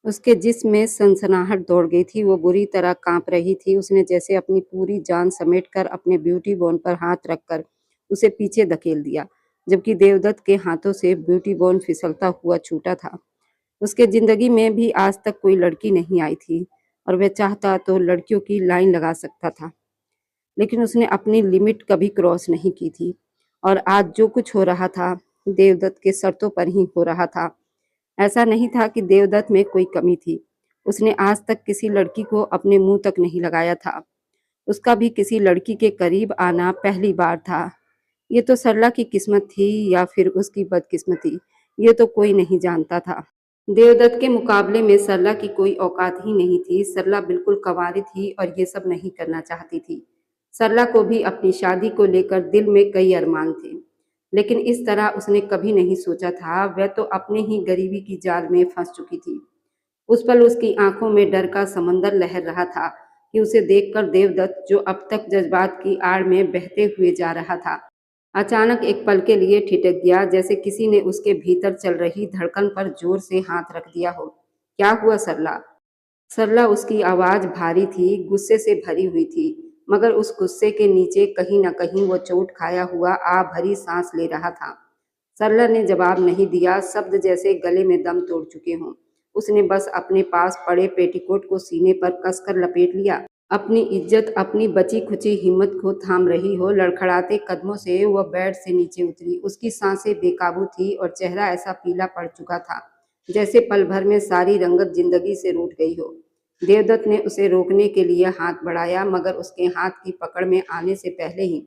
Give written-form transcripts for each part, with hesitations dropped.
उसके जिस्म में सनसनाहट दौड़ गई थी, वो बुरी तरह काँप रही थी। उसने जैसे अपनी पूरी जान समेटकर अपने ब्यूटी बॉन पर हाथ रखकर उसे पीछे धकेल दिया, जबकि देवदत्त के हाथों से ब्यूटी बॉन फिसलता हुआ छूटा था। उसके ज़िंदगी में भी आज तक कोई लड़की नहीं आई थी और वह चाहता तो लड़कियों की लाइन लगा सकता था, लेकिन उसने अपनी लिमिट कभी क्रॉस नहीं की थी। और आज जो कुछ हो रहा था, देवदत्त के शर्तों पर ही हो रहा था। ऐसा नहीं था कि देवदत्त में कोई कमी थी। उसने आज तक किसी लड़की को अपने मुँह तक नहीं लगाया था। उसका भी किसी लड़की के करीब आना पहली बार था। ये तो सरला की किस्मत थी या फिर उसकी बदकिस्मती, ये तो कोई नहीं जानता था। देवदत्त के मुकाबले में सरला की कोई औकात ही नहीं थी। सरला बिल्कुल कंवारी थी और ये सब नहीं करना चाहती थी। सरला को भी अपनी शादी को लेकर दिल में कई अरमान थे, लेकिन इस तरह उसने कभी नहीं सोचा था। वह तो अपने ही गरीबी की जाल में फंस चुकी थी। उस पल उसकी आंखों में डर का समंदर लहर रहा था कि उसे देखकर देवदत्त, जो अब तक जज्बात की आड़ में बहते हुए जा रहा था, अचानक एक पल के लिए ठिठक गया, जैसे किसी ने उसके भीतर चल रही धड़कन पर जोर से हाथ रख दिया हो। क्या हुआ सरला? सरला, उसकी आवाज भारी थी, गुस्से से भरी हुई थी, मगर उस गुस्से के नीचे कहीं न कहीं वो चोट खाया हुआ आ भरी सांस ले रहा था। सरला ने जवाब नहीं दिया, शब्द जैसे गले में दम तोड़ चुके हों। उसने बस अपने पास पड़े पेटीकोट को सीने पर कसकर लपेट लिया। अपनी इज्जत अपनी बची-खुची हिम्मत को थाम रही हो। लड़खड़ाते कदमों से वह बेड से नीचे उतरी। उसकी सांसें बेकाबू थी और चेहरा ऐसा पीला पड़ चुका था, जैसे पल भर में सारी रंगत जिंदगी से रूठ गई हो। देवदत्त ने उसे रोकने के लिए हाथ बढ़ाया, मगर उसके हाथ की पकड़ में आने से पहले ही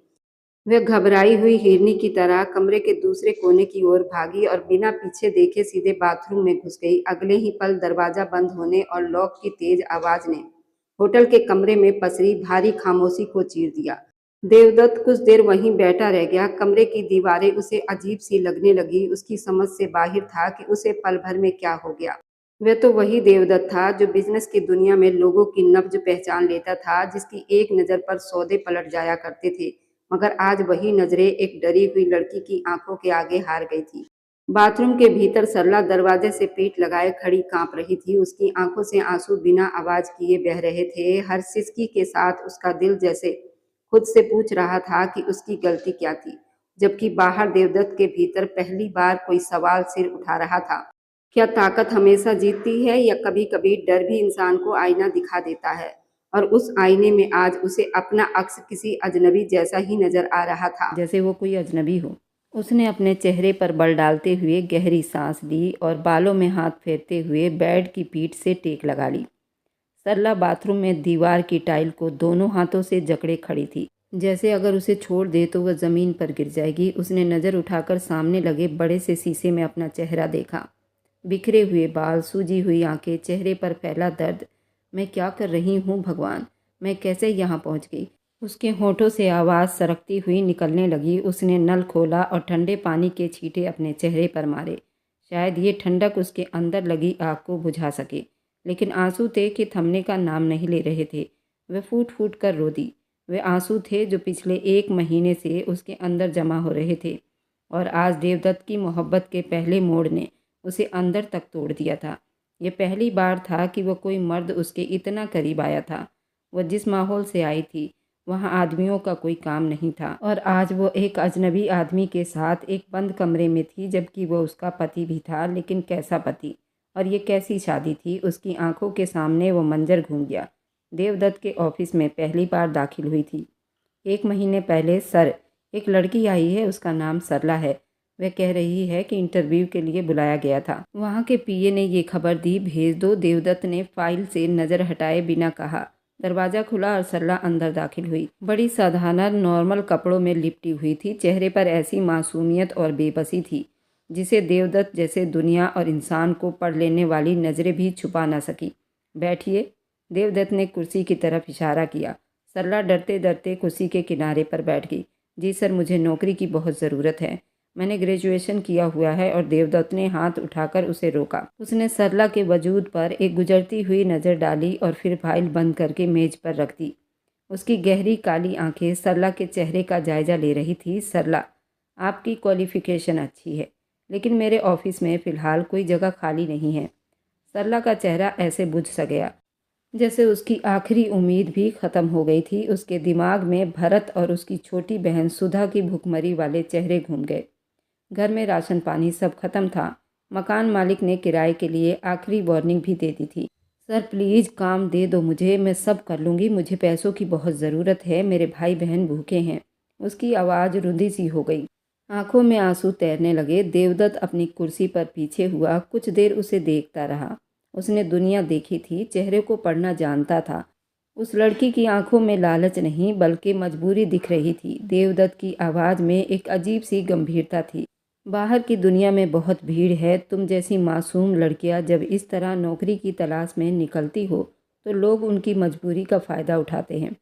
वह घबराई हुई हिरनी की तरह कमरे के दूसरे कोने की ओर भागी और बिना पीछे देखे सीधे बाथरूम में घुस गई। अगले ही पल दरवाजा बंद होने और लॉक की तेज आवाज ने होटल के कमरे में पसरी भारी खामोशी को चीर दिया। देवदत्त कुछ देर वहीं बैठा रह गया। कमरे की दीवारें उसे अजीब सी लगने लगी। उसकी समझ से बाहर था कि उसे पल भर में क्या हो गया। वह तो वही देवदत्त था जो बिजनेस की दुनिया में लोगों की नब्ज पहचान लेता था, जिसकी एक नज़र पर सौदे पलट जाया करते थे। मगर आज वही नजरें एक डरी हुई लड़की की आंखों के आगे हार गई थी। बाथरूम के भीतर सरला दरवाजे से पीठ लगाए खड़ी कांप रही थी। उसकी आंखों से आंसू बिना आवाज किए बह रहे थे। हर सिसकी के साथ उसका दिल जैसे खुद से पूछ रहा था कि उसकी गलती क्या थी, जबकि बाहर देवदत्त के भीतर पहली बार कोई सवाल सिर उठा रहा था। क्या ताकत हमेशा जीतती है, या कभी कभी डर भी इंसान को आईना दिखा देता है? और उस आईने में आज उसे अपना अक्स किसी अजनबी जैसा ही नजर आ रहा था, जैसे वो कोई अजनबी हो। उसने अपने चेहरे पर बल डालते हुए गहरी सांस ली और बालों में हाथ फेरते हुए बेड की पीठ से टेक लगा ली। सरला बाथरूम में दीवार की टाइल को दोनों हाथों से जकड़े खड़ी थी, जैसे अगर उसे छोड़ दे तो वह जमीन पर गिर जाएगी। उसने नजर उठाकर सामने लगे बड़े से शीशे में अपना चेहरा देखा। बिखरे हुए बाल, सूजी हुई आंखें, चेहरे पर फैला दर्द। मैं क्या कर रही हूँ भगवान? मैं कैसे यहाँ पहुँच गई? उसके होठों से आवाज़ सरकती हुई निकलने लगी। उसने नल खोला और ठंडे पानी के छींटे अपने चेहरे पर मारे। शायद ये ठंडक उसके अंदर लगी आग को बुझा सके, लेकिन आंसू थे कि थमने का नाम नहीं ले रहे थे। वह फूट फूट कर रो दी। वे आंसू थे जो पिछले 1 महीने से उसके अंदर जमा हो रहे थे, और आज देवदत्त की मोहब्बत के पहले मोड़ ने उसे अंदर तक तोड़ दिया था। ये पहली बार था कि वह कोई मर्द उसके इतना करीब आया था। वह जिस माहौल से आई थी, वहाँ आदमियों का कोई काम नहीं था, और आज वो एक अजनबी आदमी के साथ एक बंद कमरे में थी, जबकि वो उसका पति भी था। लेकिन कैसा पति, और ये कैसी शादी थी? उसकी आंखों के सामने वो मंजर घूम गया। देवदत्त के ऑफिस में पहली बार दाखिल हुई थी 1 महीने पहले। सर, एक लड़की आई है, उसका नाम सरला है। वह कह रही है कि इंटरव्यू के लिए बुलाया गया था। वहाँ के पीए ने ये खबर दी, भेज दो। देवदत्त ने फाइल से नज़र हटाए बिना कहा। दरवाज़ा खुला और सरला अंदर दाखिल हुई। बड़ी साधारण नॉर्मल कपड़ों में लिपटी हुई थी। चेहरे पर ऐसी मासूमियत और बेबसी थी जिसे देवदत्त जैसे दुनिया और इंसान को पढ़ लेने वाली नज़रें भी छुपा न सकी। बैठिए, देवदत्त ने कुर्सी की तरफ इशारा किया। सरला डरते डरते कुर्सी के किनारे पर बैठ गई। जी सर, मुझे नौकरी की बहुत ज़रूरत है। मैंने ग्रेजुएशन किया हुआ है। और देवदत्त ने हाथ उठाकर उसे रोका। उसने सरला के वजूद पर एक गुजरती हुई नज़र डाली और फिर फाइल बंद करके मेज पर रख दी। उसकी गहरी काली आंखें सरला के चेहरे का जायजा ले रही थी। सरला, आपकी क्वालिफिकेशन अच्छी है, लेकिन मेरे ऑफिस में फ़िलहाल कोई जगह खाली नहीं है। सरला का चेहरा ऐसे बुझ सा गया जैसे उसकी आखिरी उम्मीद भी खत्म हो गई थी। उसके दिमाग में भरत और उसकी छोटी बहन सुधा की भुखमरी वाले चेहरे घूम गए। घर में राशन पानी सब खत्म था। मकान मालिक ने किराए के लिए आखिरी वार्निंग भी दे दी थी। सर प्लीज़ काम दे दो मुझे, मैं सब कर लूँगी, मुझे पैसों की बहुत ज़रूरत है, मेरे भाई बहन भूखे हैं। उसकी आवाज़ रुंधी सी हो गई। आंखों में आंसू तैरने लगे। देवदत्त अपनी कुर्सी पर पीछे हुआ कुछ देर उसे देखता रहा। उसने दुनिया देखी थी, चेहरे को पढ़ना जानता था। उस लड़की की आंखों में लालच नहीं बल्कि मजबूरी दिख रही थी। देवदत्त की आवाज़ में एक अजीब सी गंभीरता थी। बाहर की दुनिया में बहुत भीड़ है। तुम जैसी मासूम लड़कियां जब इस तरह नौकरी की तलाश में निकलती हो तो लोग उनकी मजबूरी का फ़ायदा उठाते हैं।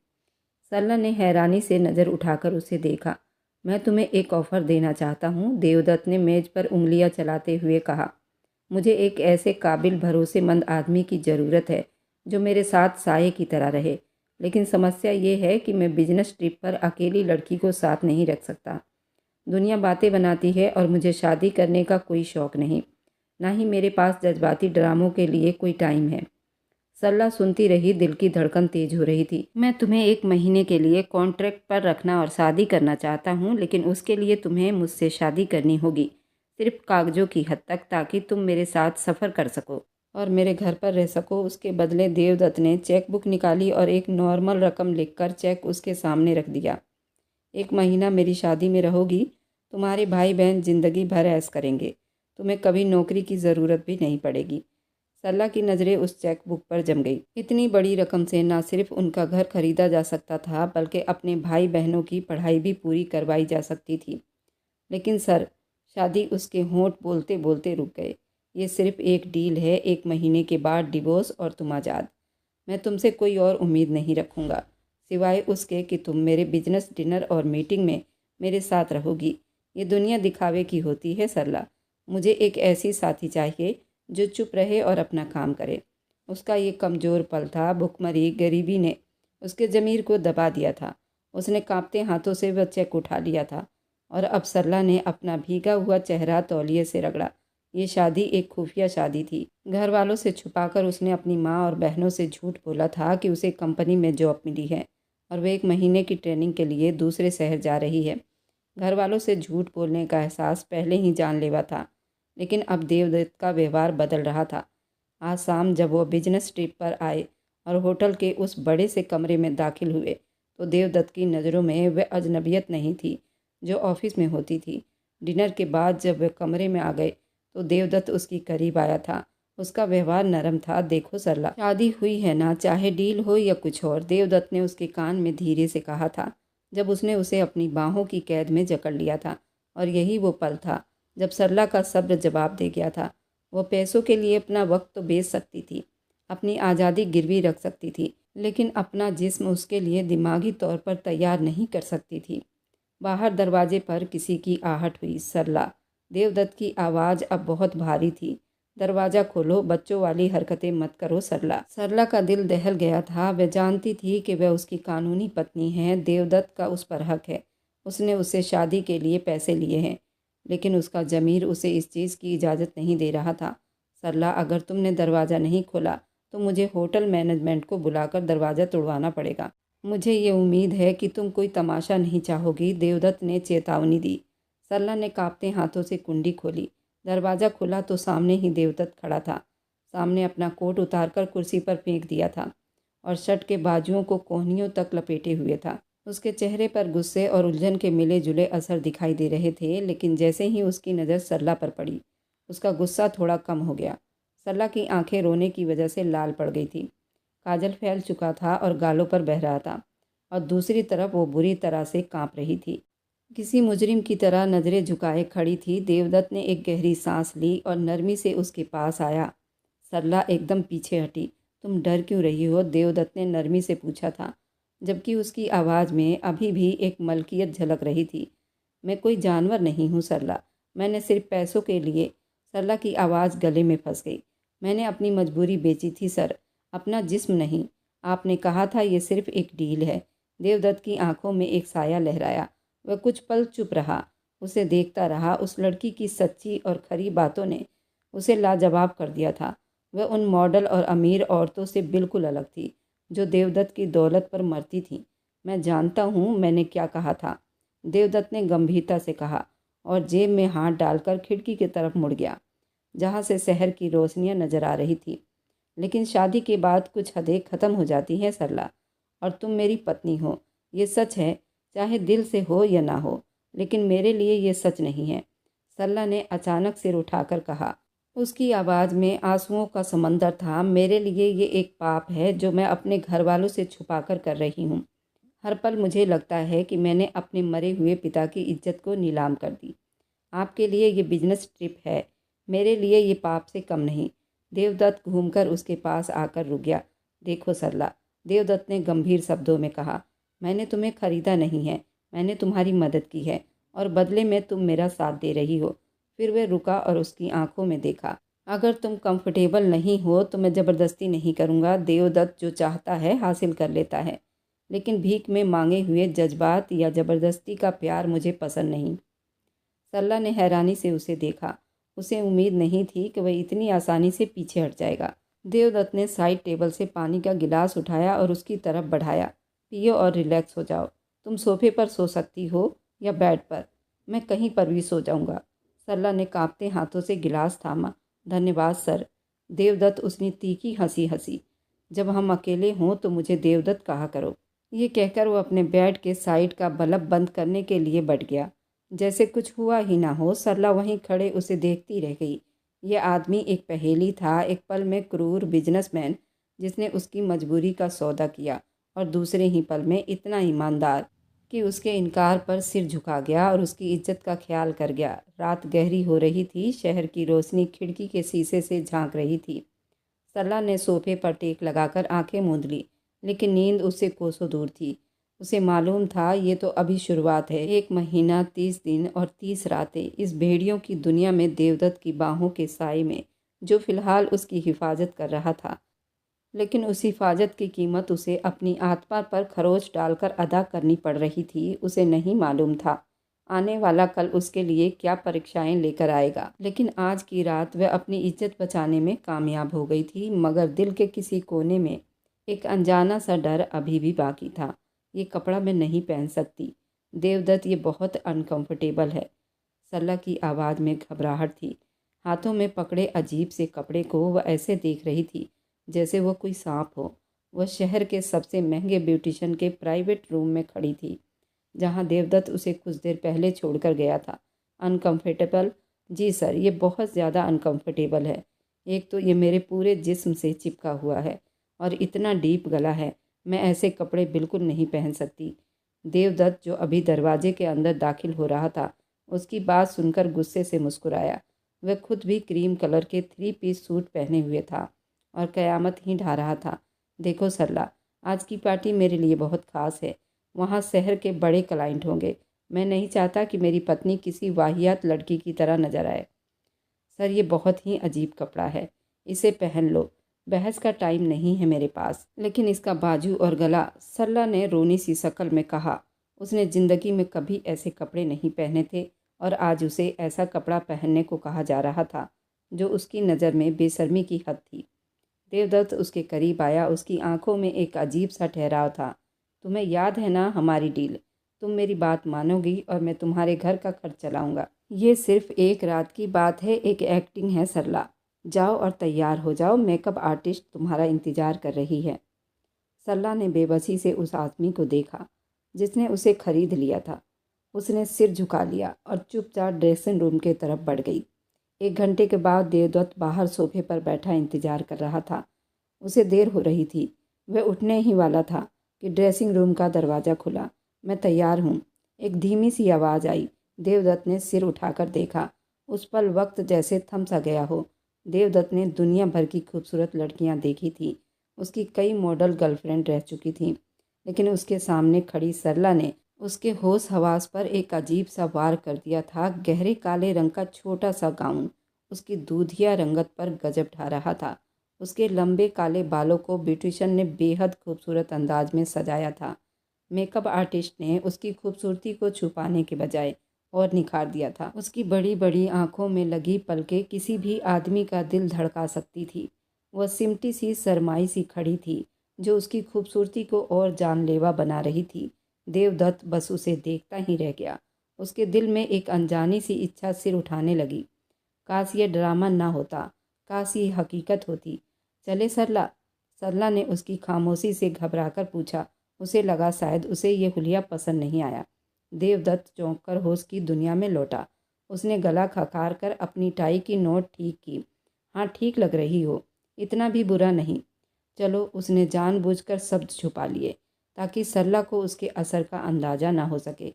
सरला ने हैरानी से नज़र उठाकर उसे देखा। मैं तुम्हें एक ऑफ़र देना चाहता हूँ, देवदत्त ने मेज पर उंगलियां चलाते हुए कहा। मुझे एक ऐसे काबिल भरोसेमंद आदमी की ज़रूरत है जो मेरे साथ साये की तरह रहे। लेकिन समस्या ये है कि मैं बिजनेस ट्रिप पर अकेली लड़की को साथ नहीं रख सकता। दुनिया बातें बनाती है और मुझे शादी करने का कोई शौक़ नहीं, ना ही मेरे पास जज्बाती ड्रामों के लिए कोई टाइम है। सरला सुनती रही, दिल की धड़कन तेज हो रही थी। मैं तुम्हें 1 महीने के लिए कॉन्ट्रैक्ट पर रखना और शादी करना चाहता हूँ, लेकिन उसके लिए तुम्हें मुझसे शादी करनी होगी, सिर्फ कागजों की हद तक, ताकि तुम मेरे साथ सफ़र कर सको और मेरे घर पर रह सको। उसके बदले देवदत्त ने चेक बुक निकाली और एक नॉर्मल रकम लिखकर चेक उसके सामने रख दिया। 1 महीना मेरी शादी में रहोगी, तुम्हारे भाई बहन ज़िंदगी भर ऐश करेंगे, तुम्हें कभी नौकरी की ज़रूरत भी नहीं पड़ेगी। सरला की नज़रें उस चेक बुक पर जम गई। इतनी बड़ी रकम से न सिर्फ उनका घर खरीदा जा सकता था बल्कि अपने भाई बहनों की पढ़ाई भी पूरी करवाई जा सकती थी। लेकिन सर, शादी, उसके होंठ बोलते बोलते रुक गए। ये सिर्फ एक डील है, 1 महीने के बाद डिवोर्स और तुम आज़ाद। मैं तुमसे कोई और उम्मीद नहीं रखूँगा सिवाय उसके कि तुम मेरे बिजनेस डिनर और मीटिंग में मेरे साथ रहोगी। ये दुनिया दिखावे की होती है सरला। मुझे एक ऐसी साथी चाहिए जो चुप रहे और अपना काम करे। उसका ये कमज़ोर पल था। भुखमरी, गरीबी ने उसके ज़मीर को दबा दिया था। उसने कांपते हाथों से वह चेक उठा लिया था और अब सरला ने अपना भीगा हुआ चेहरा तौलिए से रगड़ा। ये शादी एक खुफिया शादी थी। घर वालों से छुपाकर उसने अपनी माँ और बहनों से झूठ बोला था कि उसे कंपनी में जॉब मिली है और वह 1 महीने की ट्रेनिंग के लिए दूसरे शहर जा रही है। घर वालों से झूठ बोलने का एहसास पहले ही जानलेवा था, लेकिन अब देवदत्त का व्यवहार बदल रहा था। आज शाम जब वो बिजनेस ट्रिप पर आए और होटल के उस बड़े से कमरे में दाखिल हुए तो देवदत्त की नज़रों में वह अजनबियत नहीं थी जो ऑफिस में होती थी। डिनर के बाद जब वे कमरे में आ गए तो देवदत्त उसकी करीब आया था। उसका व्यवहार नरम था। देखो सरला, शादी हुई है ना, चाहे डील हो या कुछ और, देवदत्त ने उसके कान में धीरे से कहा था जब उसने उसे अपनी बाहों की कैद में जकड़ लिया था। और यही वो पल था जब सरला का सब्र जवाब दे गया था। वो पैसों के लिए अपना वक्त तो बेच सकती थी, अपनी आज़ादी गिरवी रख सकती थी, लेकिन अपना जिस्म उसके लिए दिमागी तौर पर तैयार नहीं कर सकती थी। बाहर दरवाजे पर किसी की आहट हुई। सरला, देवदत्त की आवाज़ अब बहुत भारी थी। दरवाज़ा खोलो, बच्चों वाली हरकतें मत करो सरला। सरला का दिल दहल गया था। वह जानती थी कि वह उसकी कानूनी पत्नी है। देवदत्त का उस पर हक है। उसने उससे शादी के लिए पैसे लिए हैं, लेकिन उसका ज़मीर उसे इस चीज़ की इजाज़त नहीं दे रहा था। सरला, अगर तुमने दरवाज़ा नहीं खोला तो मुझे होटल मैनेजमेंट को बुलाकर दरवाज़ा तोड़वाना पड़ेगा। मुझे ये उम्मीद है कि तुम कोई तमाशा नहीं चाहोगी, देवदत्त ने चेतावनी दी। सरला ने कांपते हाथों से कुंडी खोली। दरवाज़ा खुला तो सामने ही देवदत्त खड़ा था। सामने अपना कोट उतारकर कुर्सी पर फेंक दिया था और शर्ट के बाजुओं को कोहनियों तक लपेटे हुए था। उसके चेहरे पर गुस्से और उलझन के मिले जुले असर दिखाई दे रहे थे, लेकिन जैसे ही उसकी नज़र सरला पर पड़ी उसका गुस्सा थोड़ा कम हो गया। सरला की आंखें रोने की वजह से लाल पड़ गई थी। काजल फैल चुका था और गालों पर बह रहा था और दूसरी तरफ वो बुरी तरह से कांप रही थी। किसी मुजरिम की तरह नज़रें झुकाए खड़ी थी। देवदत्त ने एक गहरी सांस ली और नरमी से उसके पास आया। सरला एकदम पीछे हटी। तुम डर क्यों रही हो? देवदत्त ने नरमी से पूछा था, जबकि उसकी आवाज़ में अभी भी एक मलकियत झलक रही थी। मैं कोई जानवर नहीं हूँ सरला, मैंने सिर्फ पैसों के लिए। सरला की आवाज़ गले में फंस गई। मैंने अपनी मजबूरी बेची थी सर, अपना जिस्म नहीं। आपने कहा था ये सिर्फ एक डील है। देवदत्त की आंखों में एक साया लहराया। वह कुछ पल चुप रहा, उसे देखता रहा। उस लड़की की सच्ची और खरी बातों ने उसे लाजवाब कर दिया था। वह उन मॉडल और अमीर औरतों से बिल्कुल अलग थी जो देवदत्त की दौलत पर मरती थीं। मैं जानता हूँ मैंने क्या कहा था, देवदत्त ने गंभीरता से कहा और जेब में हाथ डालकर खिड़की की तरफ मुड़ गया जहाँ से शहर की रोशनियाँ नजर आ रही थी। लेकिन शादी के बाद कुछ हदें ख़त्म हो जाती हैं सरला, और तुम मेरी पत्नी हो, ये सच है, चाहे दिल से हो या ना हो, लेकिन मेरे लिए ये सच नहीं है। सरला ने अचानक सिर उठाकर कहा। उसकी आवाज़ में आंसुओं का समंदर था। मेरे लिए ये एक पाप है जो मैं अपने घर वालों से छुपा कर रही हूँ। हर पल मुझे लगता है कि मैंने अपने मरे हुए पिता की इज्जत को नीलाम कर दी। आपके लिए ये बिजनेस ट्रिप है, मेरे लिए ये पाप से कम नहीं। देवदत्त घूमकर उसके पास आकर रुक गया। देखो सरला, देवदत्त ने गंभीर शब्दों में कहा, मैंने तुम्हें खरीदा नहीं है, मैंने तुम्हारी मदद की है और बदले में तुम मेरा साथ दे रही हो। फिर वह रुका और उसकी आंखों में देखा। अगर तुम कंफर्टेबल नहीं हो तो मैं ज़बरदस्ती नहीं करूँगा। देवदत्त जो चाहता है हासिल कर लेता है, लेकिन भीख में मांगे हुए जज्बात या ज़बरदस्ती का प्यार मुझे पसंद नहीं। सरला ने हैरानी से उसे देखा। उसे उम्मीद नहीं थी कि वह इतनी आसानी से पीछे हट जाएगा। देवदत्त ने साइड टेबल से पानी का गिलास उठाया और उसकी तरफ बढ़ाया। पियो और रिलैक्स हो जाओ। तुम सोफे पर सो सकती हो या बेड पर, मैं कहीं पर भी सो जाऊंगा। सरला ने कांपते हाथों से गिलास थामा। धन्यवाद सर। देवदत्त उसने तीखी हंसी हंसी। जब हम अकेले हों तो मुझे देवदत्त कहा करो। ये कहकर वो अपने बेड के साइड का बल्ब बंद करने के लिए बढ़ गया। जैसे कुछ हुआ ही ना हो, सरला वहीं खड़े उसे देखती रह गई। यह आदमी एक पहेली था, एक पल में क्रूर बिजनेसमैन जिसने उसकी मजबूरी का सौदा किया, और दूसरे ही पल में इतना ईमानदार कि उसके इनकार पर सिर झुका गया और उसकी इज्जत का ख्याल कर गया। रात गहरी हो रही थी। शहर की रोशनी खिड़की के शीशे से झांक रही थी। सरला ने सोफे पर टेक लगाकर आंखें मूंद ली, लेकिन नींद उससे कोसों दूर थी। उसे मालूम था ये तो अभी शुरुआत है। 1 महीना, 30 दिन और 30 रातें इस भेड़ियों की दुनिया में देवदत्त की बाहों के साए में, जो फिलहाल उसकी हिफाजत कर रहा था। लेकिन उस हिफाजत की कीमत उसे अपनी आत्मा पर खरोच डालकर अदा करनी पड़ रही थी। उसे नहीं मालूम था आने वाला कल उसके लिए क्या परीक्षाएं लेकर आएगा, लेकिन आज की रात वह अपनी इज्जत बचाने में कामयाब हो गई थी। मगर दिल के किसी कोने में एक अनजाना सा डर अभी भी बाकी था। ये कपड़ा मैं नहीं पहन सकती देवदत्त, ये बहुत अनकंफर्टेबल है। सरला की आवाज़ में घबराहट थी। हाथों में पकड़े अजीब से कपड़े को वह ऐसे देख रही थी जैसे वह कोई सांप हो। वह शहर के सबसे महंगे ब्यूटिशियन के प्राइवेट रूम में खड़ी थी, जहां देवदत्त उसे कुछ देर पहले छोड़कर गया था। अनकंफर्टेबल? जी सर, ये बहुत ज़्यादा अनकंफर्टेबल है। एक तो ये मेरे पूरे जिस्म से चिपका हुआ है और इतना डीप गला है, मैं ऐसे कपड़े बिल्कुल नहीं पहन सकती। देवदत्त, जो अभी दरवाजे के अंदर दाखिल हो रहा था, उसकी बात सुनकर गुस्से से मुस्कुराया। वह खुद भी क्रीम कलर के 3 पीस सूट पहने हुए था और क़यामत ही ढा रहा था। देखो सरला, आज की पार्टी मेरे लिए बहुत ख़ास है। वहाँ शहर के बड़े क्लाइंट होंगे। मैं नहीं चाहता कि मेरी पत्नी किसी वाहियात लड़की की तरह नजर आए। सर, ये बहुत ही अजीब कपड़ा है, इसे पहन लो। बहस का टाइम नहीं है मेरे पास। लेकिन इसका बाजू और गला, सरला ने रोनी सी शक्ल में कहा। उसने ज़िंदगी में कभी ऐसे कपड़े नहीं पहने थे और आज उसे ऐसा कपड़ा पहनने को कहा जा रहा था जो उसकी नज़र में बेशर्मी की हद थी। देवदत्त उसके करीब आया। उसकी आंखों में एक अजीब सा ठहराव था। तुम्हें याद है ना हमारी डील? तुम मेरी बात मानोगी और मैं तुम्हारे घर का खर्च चलाऊंगा। ये सिर्फ एक रात की बात है, एक एक्टिंग है सरला। जाओ और तैयार हो जाओ, मेकअप आर्टिस्ट तुम्हारा इंतजार कर रही है। सरला ने बेबसी से उस आदमी को देखा जिसने उसे खरीद लिया था। उसने सिर झुका लिया और चुपचाप ड्रेसिंग रूम की तरफ बढ़ गई। 1 घंटे के बाद देवदत्त बाहर सोफे पर बैठा इंतजार कर रहा था। उसे देर हो रही थी। वह उठने ही वाला था कि ड्रेसिंग रूम का दरवाज़ा खुला। मैं तैयार हूँ, एक धीमी सी आवाज़ आई। देवदत्त ने सिर उठाकर देखा। उस पल वक्त जैसे थम सा गया हो। देवदत्त ने दुनिया भर की खूबसूरत लड़कियां देखी थी। उसकी कई मॉडल गर्लफ्रेंड रह चुकी थी, लेकिन उसके सामने खड़ी सरला ने उसके होश हवास पर एक अजीब सा वार कर दिया था। गहरे काले रंग का छोटा सा गाउन उसकी दूधिया रंगत पर गजब ढा रहा था। उसके लंबे काले बालों को ब्यूटिशियन ने बेहद खूबसूरत अंदाज में सजाया था। मेकअप आर्टिस्ट ने उसकी खूबसूरती को छुपाने के बजाय और निखार दिया था। उसकी बड़ी बड़ी आंखों में लगी पलकें किसी भी आदमी का दिल धड़का सकती थी। वह सिमटी सी सरमाई सी खड़ी थी जो उसकी खूबसूरती को और जानलेवा बना रही थी। देवदत्त बस उसे देखता ही रह गया। उसके दिल में एक अनजानी सी इच्छा सिर उठाने लगी। काश ये ड्रामा ना होता, काश ये हकीकत होती। चले सरला? सरला ने उसकी खामोशी से घबराकर पूछा। उसे लगा शायद उसे ये हुलिया पसंद नहीं आया। देवदत्त चौंक कर होश की दुनिया में लौटा। उसने गला खकार कर अपनी टाई की नोट ठीक की। हाँ, ठीक लग रही हो, इतना भी बुरा नहीं। चलो, उसने जानबूझकर शब्द छुपा लिए ताकि सरला को उसके असर का अंदाज़ा ना हो सके।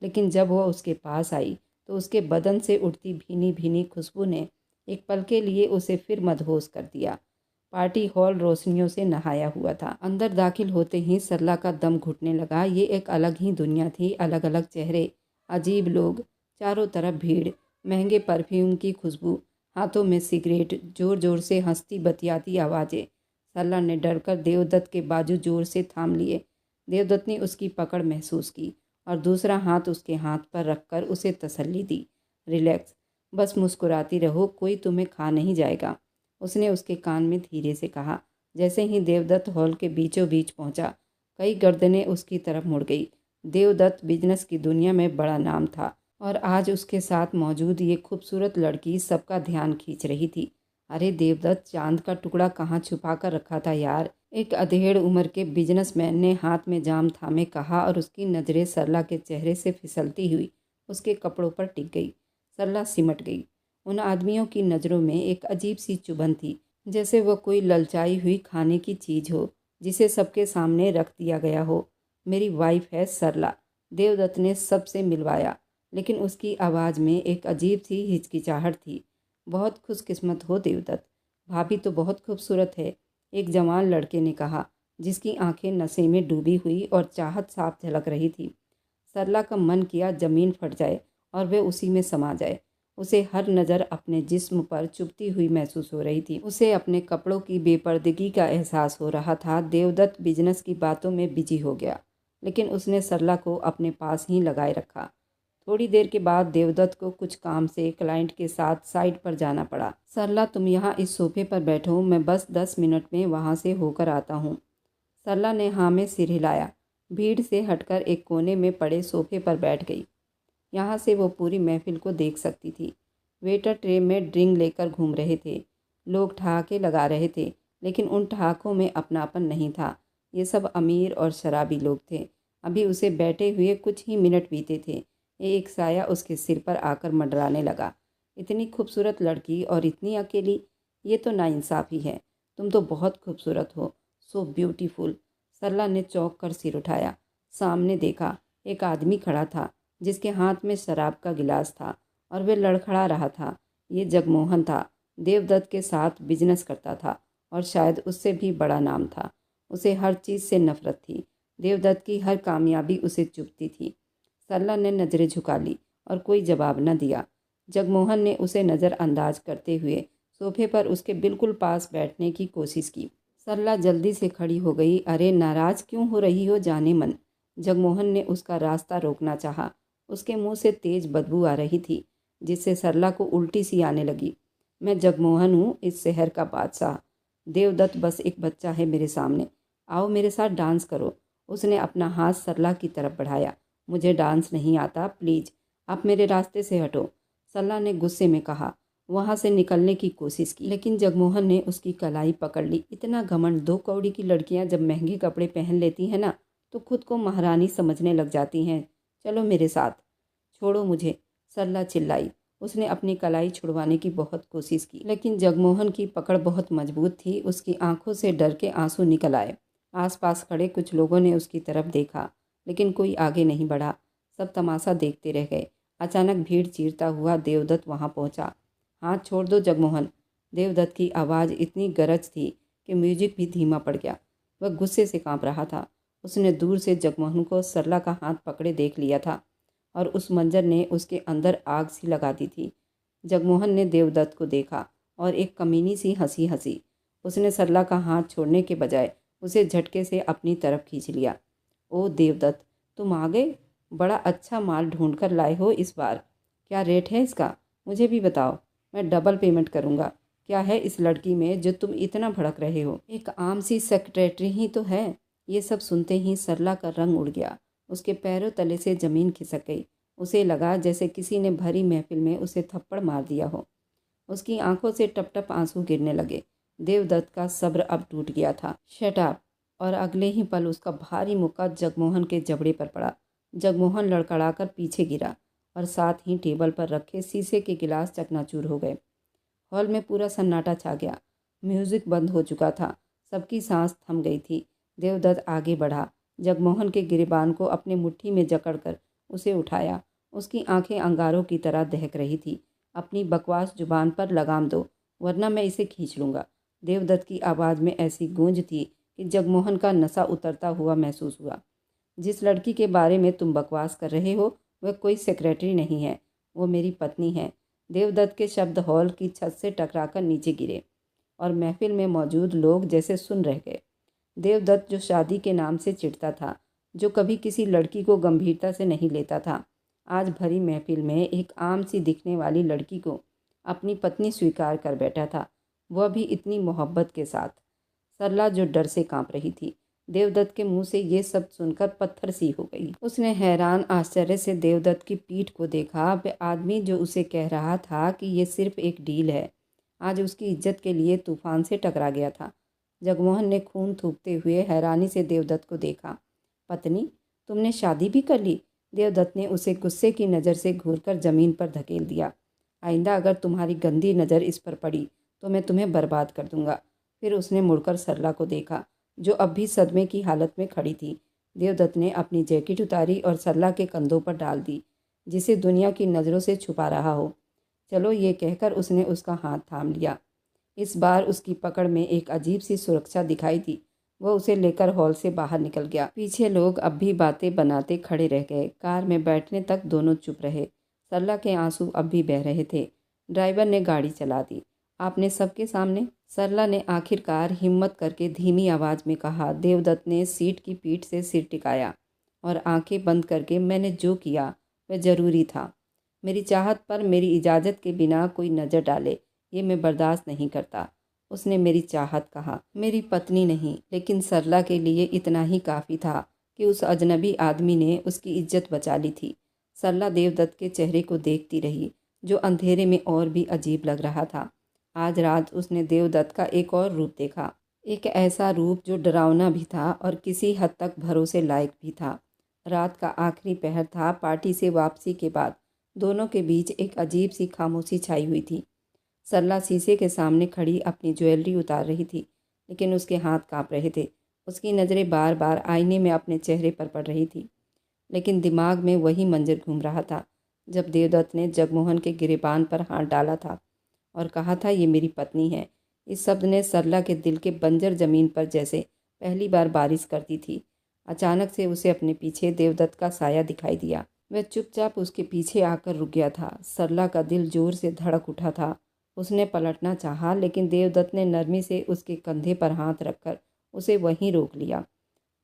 लेकिन जब वह उसके पास आई तो उसके बदन से उठती भीनी भीनी खुशबू ने एक पल के लिए उसे फिर मदहोश कर दिया। पार्टी हॉल रोशनियों से नहाया हुआ था। अंदर दाखिल होते ही सरला का दम घुटने लगा। ये एक अलग ही दुनिया थी। अलग अलग चेहरे, अजीब लोग, चारों तरफ भीड़, महंगे परफ्यूम की खुशबू, हाथों में सिगरेट, जोर जोर से हंसती बतियाती आवाज़ें। सरला ने डरकर देवदत्त के बाजू जोर से थाम लिए। देवदत्त ने उसकी पकड़ महसूस की और दूसरा हाथ उसके हाथ पर रखकर उसे तसल्ली दी। रिलैक्स, बस मुस्कुराती रहो, कोई तुम्हें खा नहीं जाएगा, उसने उसके कान में धीरे से कहा। जैसे ही देवदत्त हॉल के बीचों बीच पहुंचा, कई गर्दनें उसकी तरफ मुड़ गई। देवदत्त बिजनेस की दुनिया में बड़ा नाम था और आज उसके साथ मौजूद ये खूबसूरत लड़की सबका ध्यान खींच रही थी। अरे देवदत्त, चांद का टुकड़ा कहाँ छुपा कर रखा था यार, एक अधेड़ उम्र के बिजनेसमैन ने हाथ में जाम थामे कहा और उसकी नज़रें सरला के चेहरे से फिसलती हुई उसके कपड़ों पर टिक गई। सरला सिमट गई। उन आदमियों की नज़रों में एक अजीब सी चुभन थी, जैसे वह कोई ललचाई हुई खाने की चीज़ हो जिसे सबके सामने रख दिया गया हो। मेरी वाइफ है सरला, देवदत्त ने सबसे मिलवाया, लेकिन उसकी आवाज़ में एक अजीब सी हिचकिचाहट थी। बहुत खुशकिस्मत हो देवदत्त, भाभी तो बहुत खूबसूरत है, एक जवान लड़के ने कहा, जिसकी आंखें नशे में डूबी हुई और चाहत साफ झलक रही थी। सरला का मन किया ज़मीन फट जाए और वह उसी में समा जाए। उसे हर नज़र अपने जिस्म पर चुभती हुई महसूस हो रही थी। उसे अपने कपड़ों की बेपर्दगी का एहसास हो रहा था। देवदत्त बिजनेस की बातों में बिजी हो गया, लेकिन उसने सरला को अपने पास ही लगाए रखा। थोड़ी देर के बाद देवदत्त को कुछ काम से क्लाइंट के साथ साइट पर जाना पड़ा। सरला, तुम यहाँ इस सोफे पर बैठो, मैं बस 10 मिनट में वहाँ से होकर आता हूँ। सरला ने हाँ में सिर हिलाया। भीड़ से हटकर एक कोने में पड़े सोफे पर बैठ गई। यहाँ से वो पूरी महफिल को देख सकती थी। वेटर ट्रे में ड्रिंक लेकर घूम रहे थे। लोग ठहाके लगा रहे थे, लेकिन उन ठहाकों में अपनापन नहीं था। ये सब अमीर और शराबी लोग थे। अभी उसे बैठे हुए कुछ ही मिनट बीते थे, एक साया उसके सिर पर आकर मंडराने लगा। इतनी खूबसूरत लड़की और इतनी अकेली, ये तो नाइंसाफ़ी है। तुम तो बहुत खूबसूरत हो, सो ब्यूटीफुल। सरला ने चौंक कर सिर उठाया। सामने देखा, एक आदमी खड़ा था जिसके हाथ में शराब का गिलास था और वह लड़खड़ा रहा था। ये जगमोहन था। देवदत्त के साथ बिजनेस करता था और शायद उससे भी बड़ा नाम था। उसे हर चीज़ से नफरत थी। देवदत्त की हर कामयाबी उसे चुभती थी। सरला ने नज़रें झुका ली और कोई जवाब न दिया। जगमोहन ने उसे नज़रअंदाज करते हुए सोफे पर उसके बिल्कुल पास बैठने की कोशिश की। सरला जल्दी से खड़ी हो गई। अरे नाराज़ क्यों हो रही हो जाने मन? जगमोहन ने उसका रास्ता रोकना चाहा। उसके मुंह से तेज बदबू आ रही थी, जिससे सरला को उल्टी सी आने लगी। मैं जगमोहन हूँ, इस शहर का बादशाह। देवदत्त बस एक बच्चा है मेरे सामने। आओ मेरे साथ डांस करो। उसने अपना हाथ सरला की तरफ बढ़ाया। मुझे डांस नहीं आता, प्लीज़ आप मेरे रास्ते से हटो, सरला ने गुस्से में कहा। वहाँ से निकलने की कोशिश की, लेकिन जगमोहन ने उसकी कलाई पकड़ ली। इतना घमंड, 2 कौड़ी की लड़कियाँ जब महंगे कपड़े पहन लेती हैं ना, तो खुद को महारानी समझने लग जाती हैं। चलो मेरे साथ। छोड़ो मुझे, सरला चिल्लाई। उसने अपनी कलाई छुड़वाने की बहुत कोशिश की, लेकिन जगमोहन की पकड़ बहुत मजबूत थी। उसकी आंखों से डर के आंसू निकल आए। आसपास खड़े कुछ लोगों ने उसकी तरफ देखा, लेकिन कोई आगे नहीं बढ़ा। सब तमाशा देखते रह गए। अचानक भीड़ चीरता हुआ देवदत्त वहां पहुंचा। हाथ छोड़ दो जगमोहन। देवदत्त की आवाज़ इतनी गरज थी कि म्यूजिक भी धीमा पड़ गया। वह गुस्से से कांप रहा था। उसने दूर से जगमोहन को सरला का हाथ पकड़े देख लिया था और उस मंजर ने उसके अंदर आग सी लगा दी थी। जगमोहन ने देवदत्त को देखा और एक कमीनी सी हंसी हंसी। उसने सरला का हाथ छोड़ने के बजाय उसे झटके से अपनी तरफ खींच लिया। ओ देवदत्त, तुम आ गए? बड़ा अच्छा माल ढूंढ कर लाए हो इस बार। क्या रेट है इसका? मुझे भी बताओ, मैं डबल पेमेंट करूँगा। क्या है इस लड़की में जो तुम इतना भड़क रहे हो? एक आम सी सेक्रेटरी ही तो है। ये सब सुनते ही सरला का रंग उड़ गया। उसके पैरों तले से जमीन खिसक गई। उसे लगा जैसे किसी ने भरी महफिल में उसे थप्पड़ मार दिया हो। उसकी आंखों से टप टप आंसू गिरने लगे। देवदत्त का सब्र अब टूट गया था। Shut up! और अगले ही पल उसका भारी मुक्का जगमोहन के जबड़े पर पड़ा। जगमोहन लड़खड़ाकर पीछे गिरा और साथ ही टेबल पर रखे शीशे के गिलास चकनाचूर हो गए। हॉल में पूरा सन्नाटा छा गया। म्यूजिक बंद हो चुका था। सबकी सांस थम गई थी। देवदत्त आगे बढ़ा। जगमोहन के गिरेबान को अपने मुट्ठी में जकड़कर उसे उठाया। उसकी आंखें अंगारों की तरह दहक रही थी। अपनी बकवास जुबान पर लगाम दो, वरना मैं इसे खींच लूँगा। देवदत्त की आवाज़ में ऐसी गूंज थी कि जगमोहन का नशा उतरता हुआ महसूस हुआ। जिस लड़की के बारे में तुम बकवास कर रहे हो वह कोई सेक्रेटरी नहीं है, वो मेरी पत्नी है। देवदत्त के शब्द हॉल की छत से टकराकर नीचे गिरे और महफिल में मौजूद लोग जैसे सुन रह गए। देवदत्त जो शादी के नाम से चिढ़ता था, जो कभी किसी लड़की को गंभीरता से नहीं लेता था, आज भरी महफिल में एक आम सी दिखने वाली लड़की को अपनी पत्नी स्वीकार कर बैठा था, वह भी इतनी मोहब्बत के साथ। सरला जो डर से कांप रही थी, देवदत्त के मुंह से ये सब सुनकर पत्थर सी हो गई। उसने हैरान आश्चर्य से देवदत्त की पीठ को देखा। वह आदमी जो उसे कह रहा था कि ये सिर्फ एक डील है, आज उसकी इज्जत के लिए तूफान से टकरा गया था। जगमोहन ने खून थूकते हुए हैरानी से देवदत्त को देखा। पत्नी, तुमने शादी भी कर ली? देवदत्त ने उसे गुस्से की नज़र से घूरकर जमीन पर धकेल दिया। आइंदा अगर तुम्हारी गंदी नज़र इस पर पड़ी तो मैं तुम्हें बर्बाद कर दूंगा। फिर उसने मुड़कर सरला को देखा, जो अब भी सदमे की हालत में खड़ी थी। देवदत्त ने अपनी जैकेट उतारी और सरला के कंधों पर डाल दी, जिसे दुनिया की नज़रों से छुपा रहा हो। चलो, ये कहकर उसने उसका हाथ थाम लिया। इस बार उसकी पकड़ में एक अजीब सी सुरक्षा दिखाई दी। वह उसे लेकर हॉल से बाहर निकल गया। पीछे लोग अब भी बातें बनाते खड़े रह गए। कार में बैठने तक दोनों चुप रहे। सरला के आंसू अब भी बह रहे थे। ड्राइवर ने गाड़ी चला दी। आपने सबके सामने? सरला ने आखिरकार हिम्मत करके धीमी आवाज़ में कहा। देवदत्त ने सीट की पीठ से सिर टिकाया और आंखें बंद करके, मैंने जो किया वह ज़रूरी था। मेरी चाहत पर मेरी इजाज़त के बिना कोई नज़र डाले, ये मैं बर्दाश्त नहीं करता। उसने मेरी चाहत कहा, मेरी पत्नी नहीं, लेकिन सरला के लिए इतना ही काफ़ी था कि उस अजनबी आदमी ने उसकी इज्जत बचा ली थी। सरला देवदत्त के चेहरे को देखती रही, जो अंधेरे में और भी अजीब लग रहा था। आज रात उसने देवदत्त का एक और रूप देखा, एक ऐसा रूप जो डरावना भी था और किसी हद तक भरोसे लायक भी था। रात का आखिरी पहर था। पार्टी से वापसी के बाद दोनों के बीच एक अजीब सी खामोशी छाई हुई थी। सरला शीशे के सामने खड़ी अपनी ज्वेलरी उतार रही थी, लेकिन उसके हाथ कांप रहे थे। उसकी नज़रें बार बार आईने में अपने चेहरे पर पड़ रही थी, लेकिन दिमाग में वही मंजर घूम रहा था जब देवदत्त ने जगमोहन के गिरेबान पर हाथ डाला था और कहा था, ये मेरी पत्नी है। इस शब्द ने सरला के दिल के बंजर जमीन पर जैसे पहली बार बारिश करती थी। अचानक से उसे अपने पीछे देवदत्त का साया दिखाई दिया। वह चुपचाप उसके पीछे आकर रुक गया था। सरला का दिल जोर से धड़क उठा था। उसने पलटना चाहा, लेकिन देवदत्त ने नरमी से उसके कंधे पर हाथ रखकर उसे वहीं रोक लिया।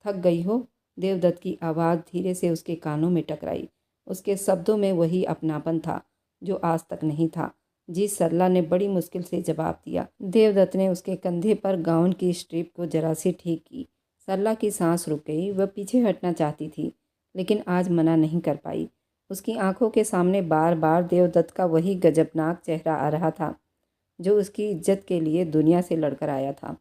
थक गई हो? देवदत्त की आवाज़ धीरे से उसके कानों में टकराई। उसके शब्दों में वही अपनापन था जो आज तक नहीं था। जी, सरला ने बड़ी मुश्किल से जवाब दिया। देवदत्त ने उसके कंधे पर गाउन की स्ट्रिप को जरा सी ठीक की। सरला की सांस रुक गई। वह पीछे हटना चाहती थी, लेकिन आज मना नहीं कर पाई। उसकी आंखों के सामने बार बार देवदत्त का वही गजबनाक चेहरा आ रहा था, जो उसकी इज्जत के लिए दुनिया से लड़कर आया था।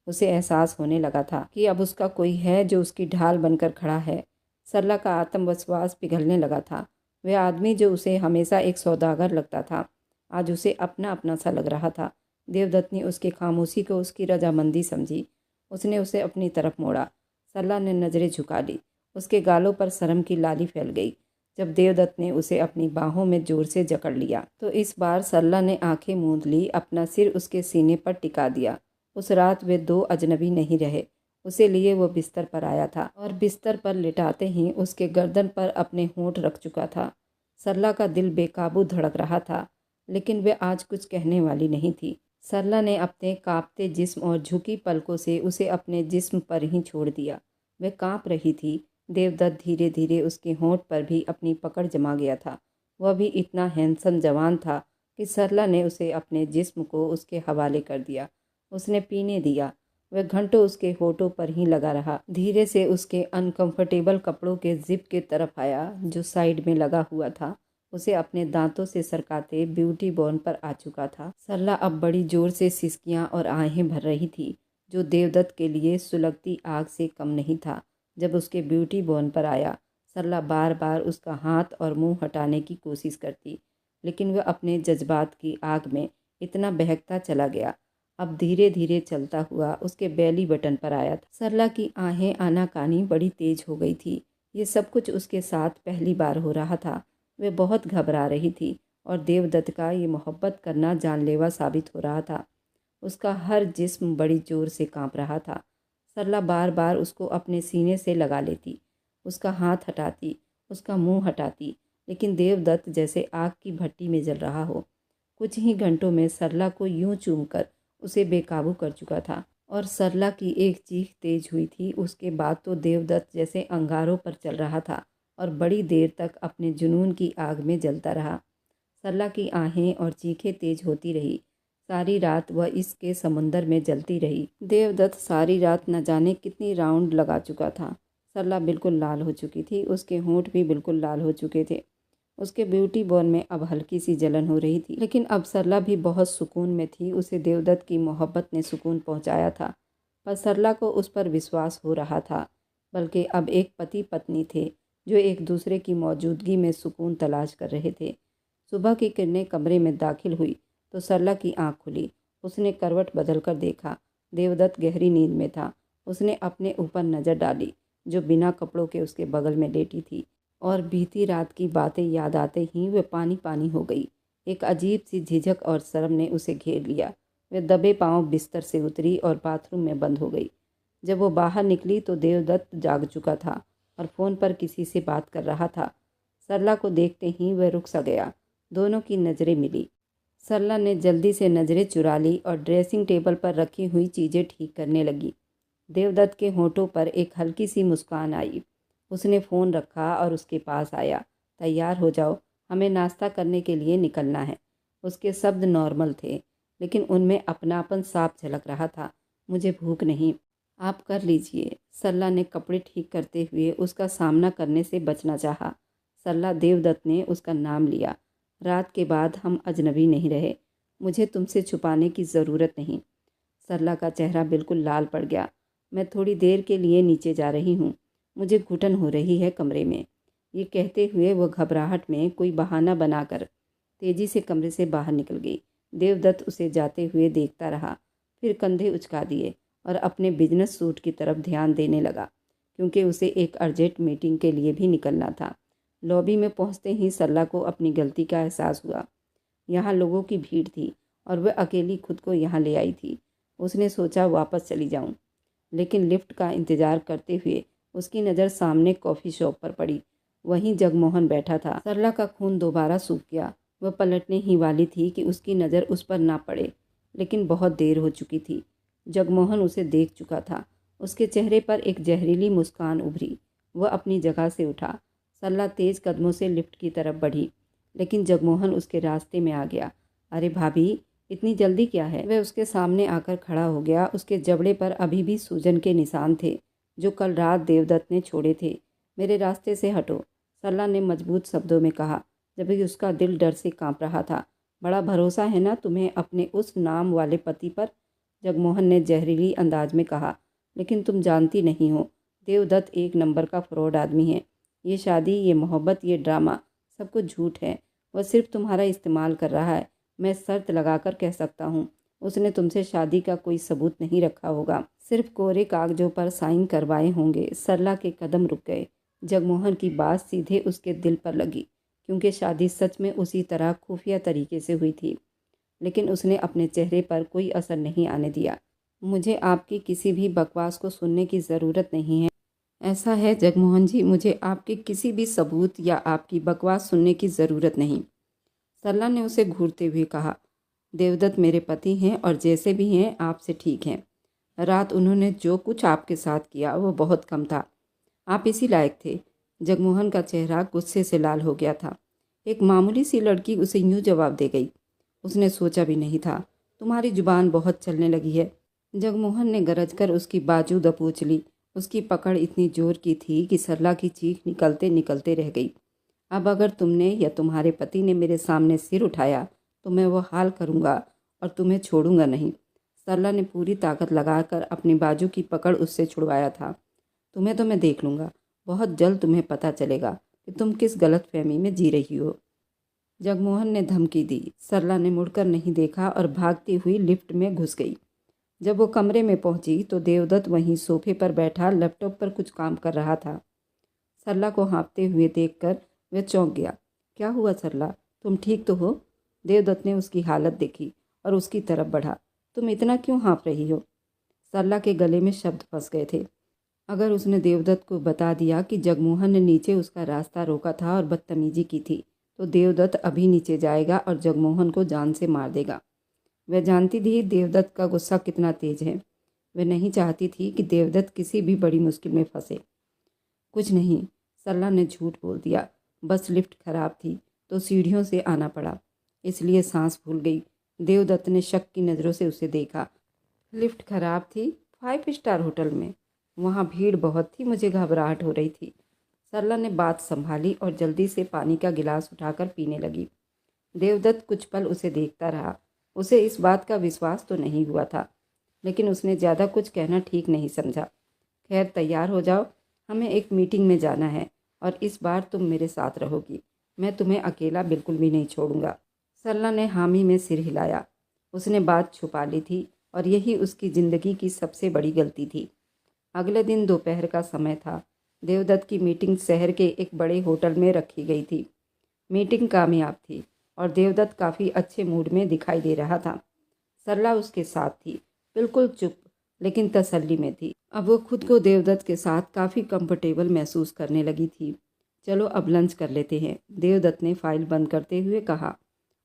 उसे एहसास होने लगा था कि अब उसका कोई है जो उसकी ढाल बनकर खड़ा है। सरला का आत्मविश्वास पिघलने लगा था। वह आदमी जो उसे हमेशा एक सौदागर लगता था, आज उसे अपना अपना सा लग रहा था। देवदत्त ने उसकी खामोशी को उसकी रजामंदी समझी। उसने उसे अपनी तरफ मोड़ा। सरला ने नज़रें झुका ली। उसके गालों पर शर्म की लाली फैल गई। जब देवदत्त ने उसे अपनी बाहों में जोर से जकड़ लिया, तो इस बार सरला ने आंखें मूंद ली, अपना सिर उसके सीने पर टिका दिया। उस रात वे दो अजनबी नहीं रहे। उसे लिए वो बिस्तर पर आया था और बिस्तर पर लिटाते ही उसके गर्दन पर अपने होंठ रख चुका था। सरला का दिल बेकाबू धड़क रहा था, लेकिन वे आज कुछ कहने वाली नहीं थी। सरला ने अपने कांपते जिस्म और झुकी पलकों से उसे अपने जिस्म पर ही छोड़ दिया। वह कांप रही थी। देवदत्त धीरे धीरे उसके होंठ पर भी अपनी पकड़ जमा गया था। वह भी इतना हैंडसम जवान था कि सरला ने उसे अपने जिस्म को उसके हवाले कर दिया। उसने पीने दिया। वह घंटों उसके होठों पर ही लगा रहा। धीरे से उसके अनकंफर्टेबल कपड़ों के जिप के तरफ आया जो साइड में लगा हुआ था। उसे अपने दांतों से सरकाते ब्यूटी बॉर्न पर आ चुका था। सरला अब बड़ी जोर से सिसकियां और आहें भर रही थी, जो देवदत्त के लिए सुलगती आग से कम नहीं था। जब उसके ब्यूटी बॉर्न पर आया, सरला बार बार उसका हाथ और मुंह हटाने की कोशिश करती, लेकिन वह अपने जज्बात की आग में इतना बहकता चला गया। अब धीरे धीरे चलता हुआ उसके बेली बटन पर आया था। सरला की आहें आनाकानी बड़ी तेज हो गई थी। ये सब कुछ उसके साथ पहली बार हो रहा था। वह बहुत घबरा रही थी और देवदत्त का ये मोहब्बत करना जानलेवा साबित हो रहा था। उसका हर जिस्म बड़ी जोर से कांप रहा था। सरला बार बार उसको अपने सीने से लगा लेती, उसका हाथ हटाती, उसका मुंह हटाती, लेकिन देवदत्त जैसे आग की भट्टी में जल रहा हो। कुछ ही घंटों में सरला को यूं चूमकर उसे बेकाबू कर चुका था और सरला की एक चीख तेज हुई थी। उसके बाद तो देवदत्त जैसे अंगारों पर चल रहा था और बड़ी देर तक अपने जुनून की आग में जलता रहा। सरला की आहें और चीखें तेज होती रही। सारी रात वह इसके समुंदर में जलती रही। देवदत्त सारी रात न जाने कितनी राउंड लगा चुका था। सरला बिल्कुल लाल हो चुकी थी, उसके होंठ भी बिल्कुल लाल हो चुके थे। उसके ब्यूटी बॉर्न में अब हल्की सी जलन हो रही थी, लेकिन अब सरला भी बहुत सुकून में थी। उसे देवदत्त की मोहब्बत ने सुकून पहुंचाया था, पर सरला को उस पर विश्वास हो रहा था। बल्कि अब एक पति पत्नी थे जो एक दूसरे की मौजूदगी में सुकून तलाश कर रहे थे। सुबह की किरणें कमरे में दाखिल हुई तो सरला की आंख खुली। उसने करवट बदल कर देखा। देवदत्त गहरी नींद में था। उसने अपने ऊपर नज़र डाली जो बिना कपड़ों के उसके बगल में लेटी थी, और बीती रात की बातें याद आते ही वह पानी पानी हो गई। एक अजीब सी झिझक और शर्म ने उसे घेर लिया। वह दबे पांव बिस्तर से उतरी और बाथरूम में बंद हो गई। जब वो बाहर निकली तो देवदत्त जाग चुका था और फ़ोन पर किसी से बात कर रहा था। सरला को देखते ही वह रुक सा गया। दोनों की नज़रें मिली। सरला ने जल्दी से नज़रें चुरा ली और ड्रेसिंग टेबल पर रखी हुई चीज़ें ठीक करने लगी। देवदत्त के होठों पर एक हल्की सी मुस्कान आई। उसने फ़ोन रखा और उसके पास आया। तैयार हो जाओ, हमें नाश्ता करने के लिए निकलना है। उसके शब्द नॉर्मल थे, लेकिन उनमें अपनापन साफ झलक रहा था। मुझे भूख नहीं, आप कर लीजिए। सरला ने कपड़े ठीक करते हुए उसका सामना करने से बचना चाहा। सरला, देवदत्त ने उसका नाम लिया। रात के बाद हम अजनबी नहीं रहे। मुझे तुमसे छुपाने की ज़रूरत नहीं। सरला का चेहरा बिल्कुल लाल पड़ गया। मैं थोड़ी देर के लिए नीचे जा रही हूँ, मुझे घुटन हो रही है कमरे में। ये कहते हुए वह घबराहट में कोई बहाना बनाकर तेजी से कमरे से बाहर निकल गई। देवदत्त उसे जाते हुए देखता रहा, फिर कंधे उचका दिए और अपने बिजनेस सूट की तरफ ध्यान देने लगा, क्योंकि उसे एक अर्जेंट मीटिंग के लिए भी निकलना था। लॉबी में पहुंचते ही सरला को अपनी गलती का एहसास हुआ। यहाँ लोगों की भीड़ थी और वह अकेली खुद को यहाँ ले आई थी। उसने सोचा वापस चली जाऊँ, लेकिन लिफ्ट का इंतज़ार करते हुए उसकी नज़र सामने कॉफ़ी शॉप पर पड़ी। वहीं जगमोहन बैठा था। सरला का खून दोबारा सूख गया। वह पलटने ही वाली थी कि उसकी नज़र उस पर ना पड़े, लेकिन बहुत देर हो चुकी थी। जगमोहन उसे देख चुका था। उसके चेहरे पर एक जहरीली मुस्कान उभरी। वह अपनी जगह से उठा। सरला तेज़ कदमों से लिफ्ट की तरफ बढ़ी, लेकिन जगमोहन उसके रास्ते में आ गया। अरे भाभी, इतनी जल्दी क्या है? वह उसके सामने आकर खड़ा हो गया। उसके जबड़े पर अभी भी सूजन के निशान थे जो कल रात देवदत्त ने छोड़े थे। मेरे रास्ते से हटो, सरला ने मजबूत शब्दों में कहा, जबकि उसका दिल डर से कांप रहा था। बड़ा भरोसा है ना तुम्हें अपने उस नाम वाले पति पर? जगमोहन ने जहरीली अंदाज में कहा, लेकिन तुम जानती नहीं हो, देवदत्त एक नंबर का फ्रॉड आदमी है। ये शादी, ये मोहब्बत, ये ड्रामा सब कुछ झूठ है। वह सिर्फ तुम्हारा इस्तेमाल कर रहा है। मैं शर्त लगाकर कह सकता हूँ, उसने तुमसे शादी का कोई सबूत नहीं रखा होगा, सिर्फ कोरे कागजों पर साइन करवाए होंगे। सरला के कदम रुक गए। जगमोहन की बात सीधे उसके दिल पर लगी, क्योंकि शादी सच में उसी तरह खुफिया तरीके से हुई थी, लेकिन उसने अपने चेहरे पर कोई असर नहीं आने दिया। मुझे आपकी किसी भी बकवास को सुनने की ज़रूरत नहीं है। ऐसा है जगमोहन जी, मुझे आपके किसी भी सबूत या आपकी बकवास सुनने की ज़रूरत नहीं। सरला ने उसे घूरते हुए कहा, देवदत्त मेरे पति हैं और जैसे भी हैं आपसे ठीक हैं। रात उन्होंने जो कुछ आपके साथ किया वो बहुत कम था। आप इसी लायक थे। जगमोहन का चेहरा गुस्से से लाल हो गया था। एक मामूली सी लड़की उसे यूं जवाब दे गई। उसने सोचा भी नहीं था। तुम्हारी जुबान बहुत चलने लगी है। जगमोहन ने गरज कर उसकी बाजू दबोच ली। उसकी पकड़ इतनी जोर की थी कि सरला की चीख निकलते निकलते रह गई। अब अगर तुमने या तुम्हारे पति ने मेरे सामने सिर उठाया तो मैं वो हाल करूँगा और तुम्हें छोड़ूंगा नहीं। सरला ने पूरी ताकत लगाकर अपनी बाजू की पकड़ उससे छुड़वाया था। तुम्हें तो मैं देख लूँगा। बहुत जल्द तुम्हें पता चलेगा कि तुम किस गलतफहमी में जी रही हो। जगमोहन ने धमकी दी। सरला ने मुड़कर नहीं देखा और भागती हुई लिफ्ट में घुस गई। जब वो कमरे में पहुंची तो देवदत्त वहीं सोफे पर बैठा लैपटॉप पर कुछ काम कर रहा था। सरला को हाँफते हुए देखकर वह चौंक गया। क्या हुआ सरला, तुम ठीक तो हो? देवदत्त ने उसकी हालत देखी और उसकी तरफ बढ़ा। तुम इतना क्यों हाँफ रही हो? सरला के गले में शब्द फंस गए थे। अगर उसने देवदत्त को बता दिया कि जगमोहन ने नीचे उसका रास्ता रोका था और बदतमीजी की थी तो देवदत्त अभी नीचे जाएगा और जगमोहन को जान से मार देगा। वह जानती थी देवदत्त का गुस्सा कितना तेज है। वह नहीं चाहती थी कि देवदत्त किसी भी बड़ी मुश्किल में फंसे। कुछ नहीं, सरला ने झूठ बोल दिया। बस लिफ्ट खराब थी तो सीढ़ियों से आना पड़ा, इसलिए सांस भूल गई। देवदत्त ने शक की नज़रों से उसे देखा। लिफ्ट खराब थी? 5 स्टार होटल में? वहाँ भीड़ बहुत थी, मुझे घबराहट हो रही थी। सरला ने बात संभाली और जल्दी से पानी का गिलास उठाकर पीने लगी। देवदत्त कुछ पल उसे देखता रहा। उसे इस बात का विश्वास तो नहीं हुआ था, लेकिन उसने ज़्यादा कुछ कहना ठीक नहीं समझा। खैर, तैयार हो जाओ, हमें एक मीटिंग में जाना है और इस बार तुम मेरे साथ रहोगी। मैं तुम्हें अकेला बिल्कुल भी नहीं छोड़ूंगा। सरला ने हामी में सिर हिलाया। उसने बात छुपा ली थी और यही उसकी ज़िंदगी की सबसे बड़ी गलती थी। अगले दिन दोपहर का समय था। देवदत्त की मीटिंग शहर के एक बड़े होटल में रखी गई थी। मीटिंग कामयाब थी और देवदत्त काफ़ी अच्छे मूड में दिखाई दे रहा था। सरला उसके साथ थी, बिल्कुल चुप लेकिन तसल्ली में थी। अब वो खुद को देवदत्त के साथ काफ़ी कंफर्टेबल महसूस करने लगी थी। चलो अब लंच कर लेते हैं, देवदत्त ने फाइल बंद करते हुए कहा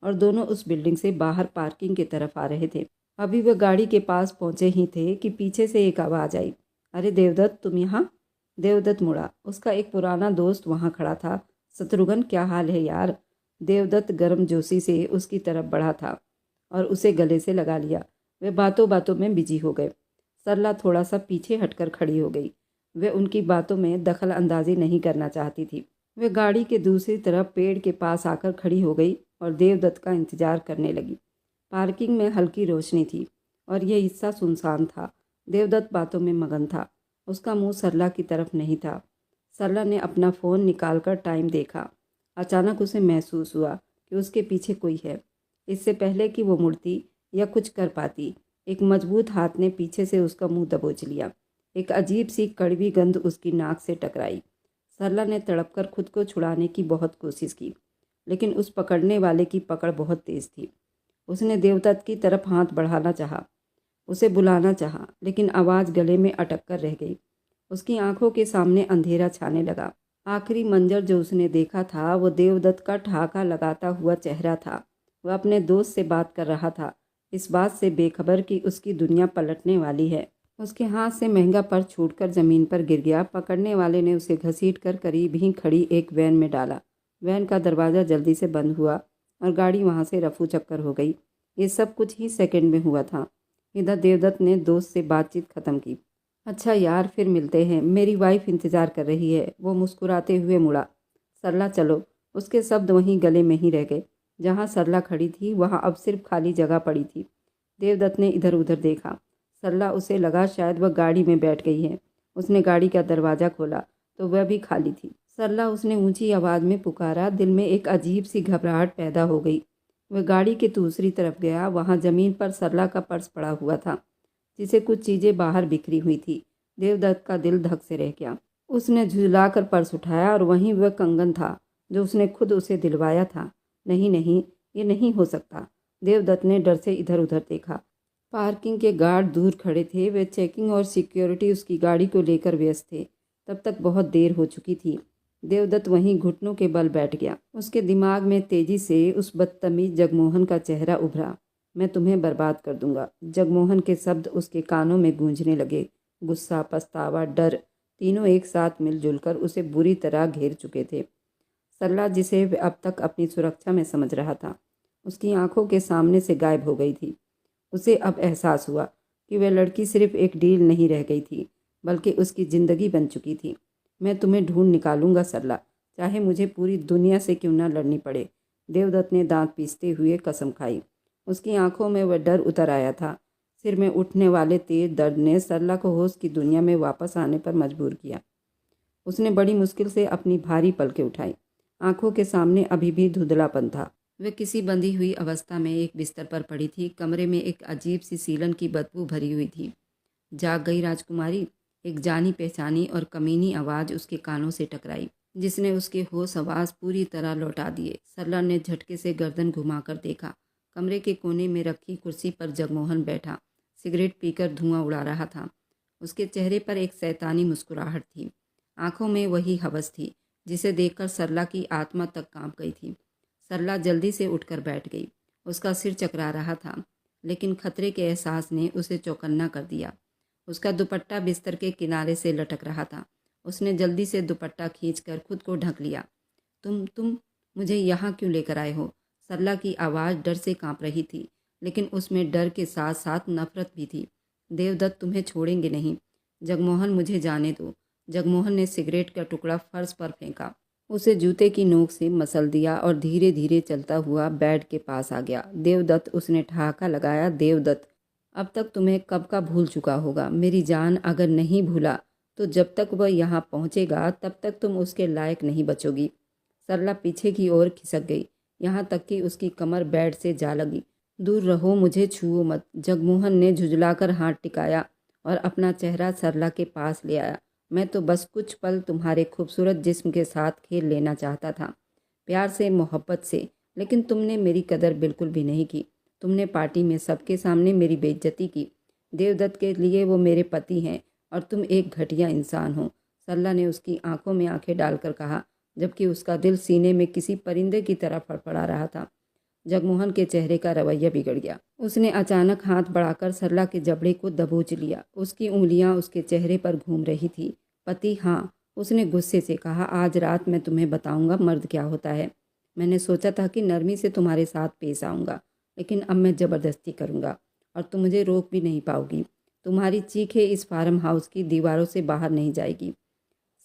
और दोनों उस बिल्डिंग से बाहर पार्किंग की तरफ आ रहे थे। अभी वह गाड़ी के पास पहुंचे ही थे कि पीछे से एक आवाज़ आई, अरे देवदत्त, तुम यहाँ? देवदत्त मुड़ा। उसका एक पुराना दोस्त वहाँ खड़ा था। शत्रुघ्न, क्या हाल है यार? देवदत्त गर्मजोशी से उसकी तरफ बढ़ा था और उसे गले से लगा लिया। वे बातों बातों में बिजी हो गए। सरला थोड़ा सा पीछे हटकर खड़ी हो गई। वे उनकी बातों में दखल अंदाजी नहीं करना चाहती थी। वे गाड़ी के दूसरी तरफ पेड़ के पास आकर खड़ी हो गई और देवदत्त का इंतजार करने लगी। पार्किंग में हल्की रोशनी थी और यह हिस्सा सुनसान था। देवदत्त बातों में मगन था। उसका मुंह सरला की तरफ नहीं था। सरला ने अपना फ़ोन निकालकर टाइम देखा। अचानक उसे महसूस हुआ कि उसके पीछे कोई है। इससे पहले कि वो मुड़ती या कुछ कर पाती, एक मजबूत हाथ ने पीछे से उसका मुंह दबोच लिया। एक अजीब सी कड़वी गंध उसकी नाक से टकराई। सरला ने तड़पकर खुद को छुड़ाने की बहुत कोशिश की, लेकिन उस पकड़ने वाले की पकड़ बहुत तेज थी। उसने देवदत्त की तरफ हाथ बढ़ाना चाहा, उसे बुलाना चाहा, लेकिन आवाज़ गले में अटक कर रह गई। उसकी आंखों के सामने अंधेरा छाने लगा। आखिरी मंजर जो उसने देखा था वो देवदत्त का ठहाका लगाता हुआ चेहरा था। वह अपने दोस्त से बात कर रहा था, इस बात से बेखबर कि उसकी दुनिया पलटने वाली है। उसके हाथ से महंगा पर्स छूटकर ज़मीन पर गिर गया। पकड़ने वाले ने उसे घसीटकर करीब ही खड़ी एक वैन में डाला। वैन का दरवाज़ा जल्दी से बंद हुआ और गाड़ी वहाँ से रफू चक्कर हो गई। ये सब कुछ ही सेकंड में हुआ था। इधर देवदत्त ने दोस्त से बातचीत ख़त्म की। अच्छा यार, फिर मिलते हैं, मेरी वाइफ इंतज़ार कर रही है। वो मुस्कुराते हुए मुड़ा। सरला, चलो। उसके शब्द वहीं गले में ही रह गए। जहाँ सरला खड़ी थी वहाँ अब सिर्फ खाली जगह पड़ी थी। देवदत्त ने इधर उधर देखा। सरला, उसे लगा शायद वह गाड़ी में बैठ गई है। उसने गाड़ी का दरवाज़ा खोला तो वह भी खाली थी। सरला, उसने ऊंची आवाज़ में पुकारा। दिल में एक अजीब सी घबराहट पैदा हो गई। वह गाड़ी के दूसरी तरफ गया। वहाँ ज़मीन पर सरला का पर्स पड़ा हुआ था, जिसे कुछ चीज़ें बाहर बिखरी हुई थी। देवदत्त का दिल धक से रह गया। उसने झुलाकर पर्स उठाया और वहीं वह कंगन था जो उसने खुद उसे दिलवाया था। नहीं नहीं, ये नहीं हो सकता। देवदत्त ने डर से इधर उधर देखा। पार्किंग के गार्ड दूर खड़े थे। वे चेकिंग और सिक्योरिटी उसकी गाड़ी को लेकर व्यस्त थे। तब तक बहुत देर हो चुकी थी। देवदत्त वहीं घुटनों के बल बैठ गया। उसके दिमाग में तेजी से उस बदतमीज जगमोहन का चेहरा उभरा। मैं तुम्हें बर्बाद कर दूंगा। जगमोहन के शब्द उसके कानों में गूंजने लगे। गुस्सा, पछतावा, डर, तीनों एक साथ मिलजुल कर उसे बुरी तरह घेर चुके थे। सरला, जिसे वह अब तक अपनी सुरक्षा में समझ रहा था, उसकी आंखों के सामने से गायब हो गई थी। उसे अब एहसास हुआ कि वह लड़की सिर्फ एक डील नहीं रह गई थी, बल्कि उसकी ज़िंदगी बन चुकी थी। मैं तुम्हें ढूंढ निकालूंगा सरला, चाहे मुझे पूरी दुनिया से क्यों न लड़नी पड़े। देवदत्त ने दांत पीसते हुए कसम खाई। उसकी आंखों में वह डर उतर आया था। सिर में उठने वाले तेज दर्द ने सरला को होश की दुनिया में वापस आने पर मजबूर किया। उसने बड़ी मुश्किल से अपनी भारी पलकें उठाई। आंखों के सामने अभी भी धुंधलापन था। वह किसी बंधी हुई अवस्था में एक बिस्तर पर पड़ी थी। कमरे में एक अजीब सी सीलन की बदबू भरी हुई थी। जाग गई राजकुमारी, एक जानी पहचानी और कमीनी आवाज़ उसके कानों से टकराई, जिसने उसके होश हवास पूरी तरह लौटा दिए। सरला ने झटके से गर्दन घुमाकर देखा। कमरे के कोने में रखी कुर्सी पर जगमोहन बैठा सिगरेट पीकर धुआं उड़ा रहा था। उसके चेहरे पर एक शैतानी मुस्कुराहट थी। आंखों में वही हवस थी जिसे देखकर सरला की आत्मा तक कांप गई थी। सरला जल्दी से उठकर बैठ गई। उसका सिर चकरा रहा था, लेकिन खतरे के एहसास ने उसे चौकन्ना कर दिया। उसका दुपट्टा बिस्तर के किनारे से लटक रहा था। उसने जल्दी से दुपट्टा खींचकर खुद को ढक लिया। तुम मुझे यहाँ क्यों लेकर आए हो? सरला की आवाज़ डर से कांप रही थी, लेकिन उसमें डर के साथ साथ नफरत भी थी। देवदत्त तुम्हें छोड़ेंगे नहीं। जगमोहन, मुझे जाने दो। जगमोहन ने सिगरेट का टुकड़ा फर्श पर फेंका, उसे जूते की नोक से मसल दिया और धीरे धीरे चलता हुआ बेड के पास आ गया। देवदत्त, उसने ठहाका लगाया। देवदत्त, अब तक तुम्हें कब का भूल चुका होगा। मेरी जान, अगर नहीं भूला तो जब तक वह यहाँ पहुँचेगा तब तक तुम उसके लायक नहीं बचोगी। सरला पीछे की ओर खिसक गई, यहाँ तक कि उसकी कमर बेड से जा लगी। दूर रहो, मुझे छुओ मत। जगमोहन ने झुंझलाकर हाथ टिकाया और अपना चेहरा सरला के पास ले आया। मैं तो बस कुछ पल तुम्हारे खूबसूरत जिस्म के साथ खेल लेना चाहता था, प्यार से, मोहब्बत से, लेकिन तुमने मेरी कदर बिल्कुल भी नहीं की। तुमने पार्टी में सबके सामने मेरी बेइज्जती की। देवदत्त के लिए वो मेरे पति हैं और तुम एक घटिया इंसान हो। सरला ने उसकी आंखों में आंखें डालकर कहा, जबकि उसका दिल सीने में किसी परिंदे की तरह फड़फड़ा रहा था। जगमोहन के चेहरे का रवैया बिगड़ गया। उसने अचानक हाथ बढ़ाकर सरला के जबड़े को दबोच लिया। उसकी उंगलियां उसके चेहरे पर घूम रही थी। पति? हाँ, उसने गुस्से से कहा। आज रात मैं तुम्हें बताऊंगा मर्द क्या होता है। मैंने सोचा था कि नरमी से तुम्हारे साथ पेश आऊँगा, लेकिन अब मैं ज़बरदस्ती करूँगा और तुम मुझे रोक भी नहीं पाओगी। तुम्हारी चीखें इस फार्म हाउस की दीवारों से बाहर नहीं जाएगी।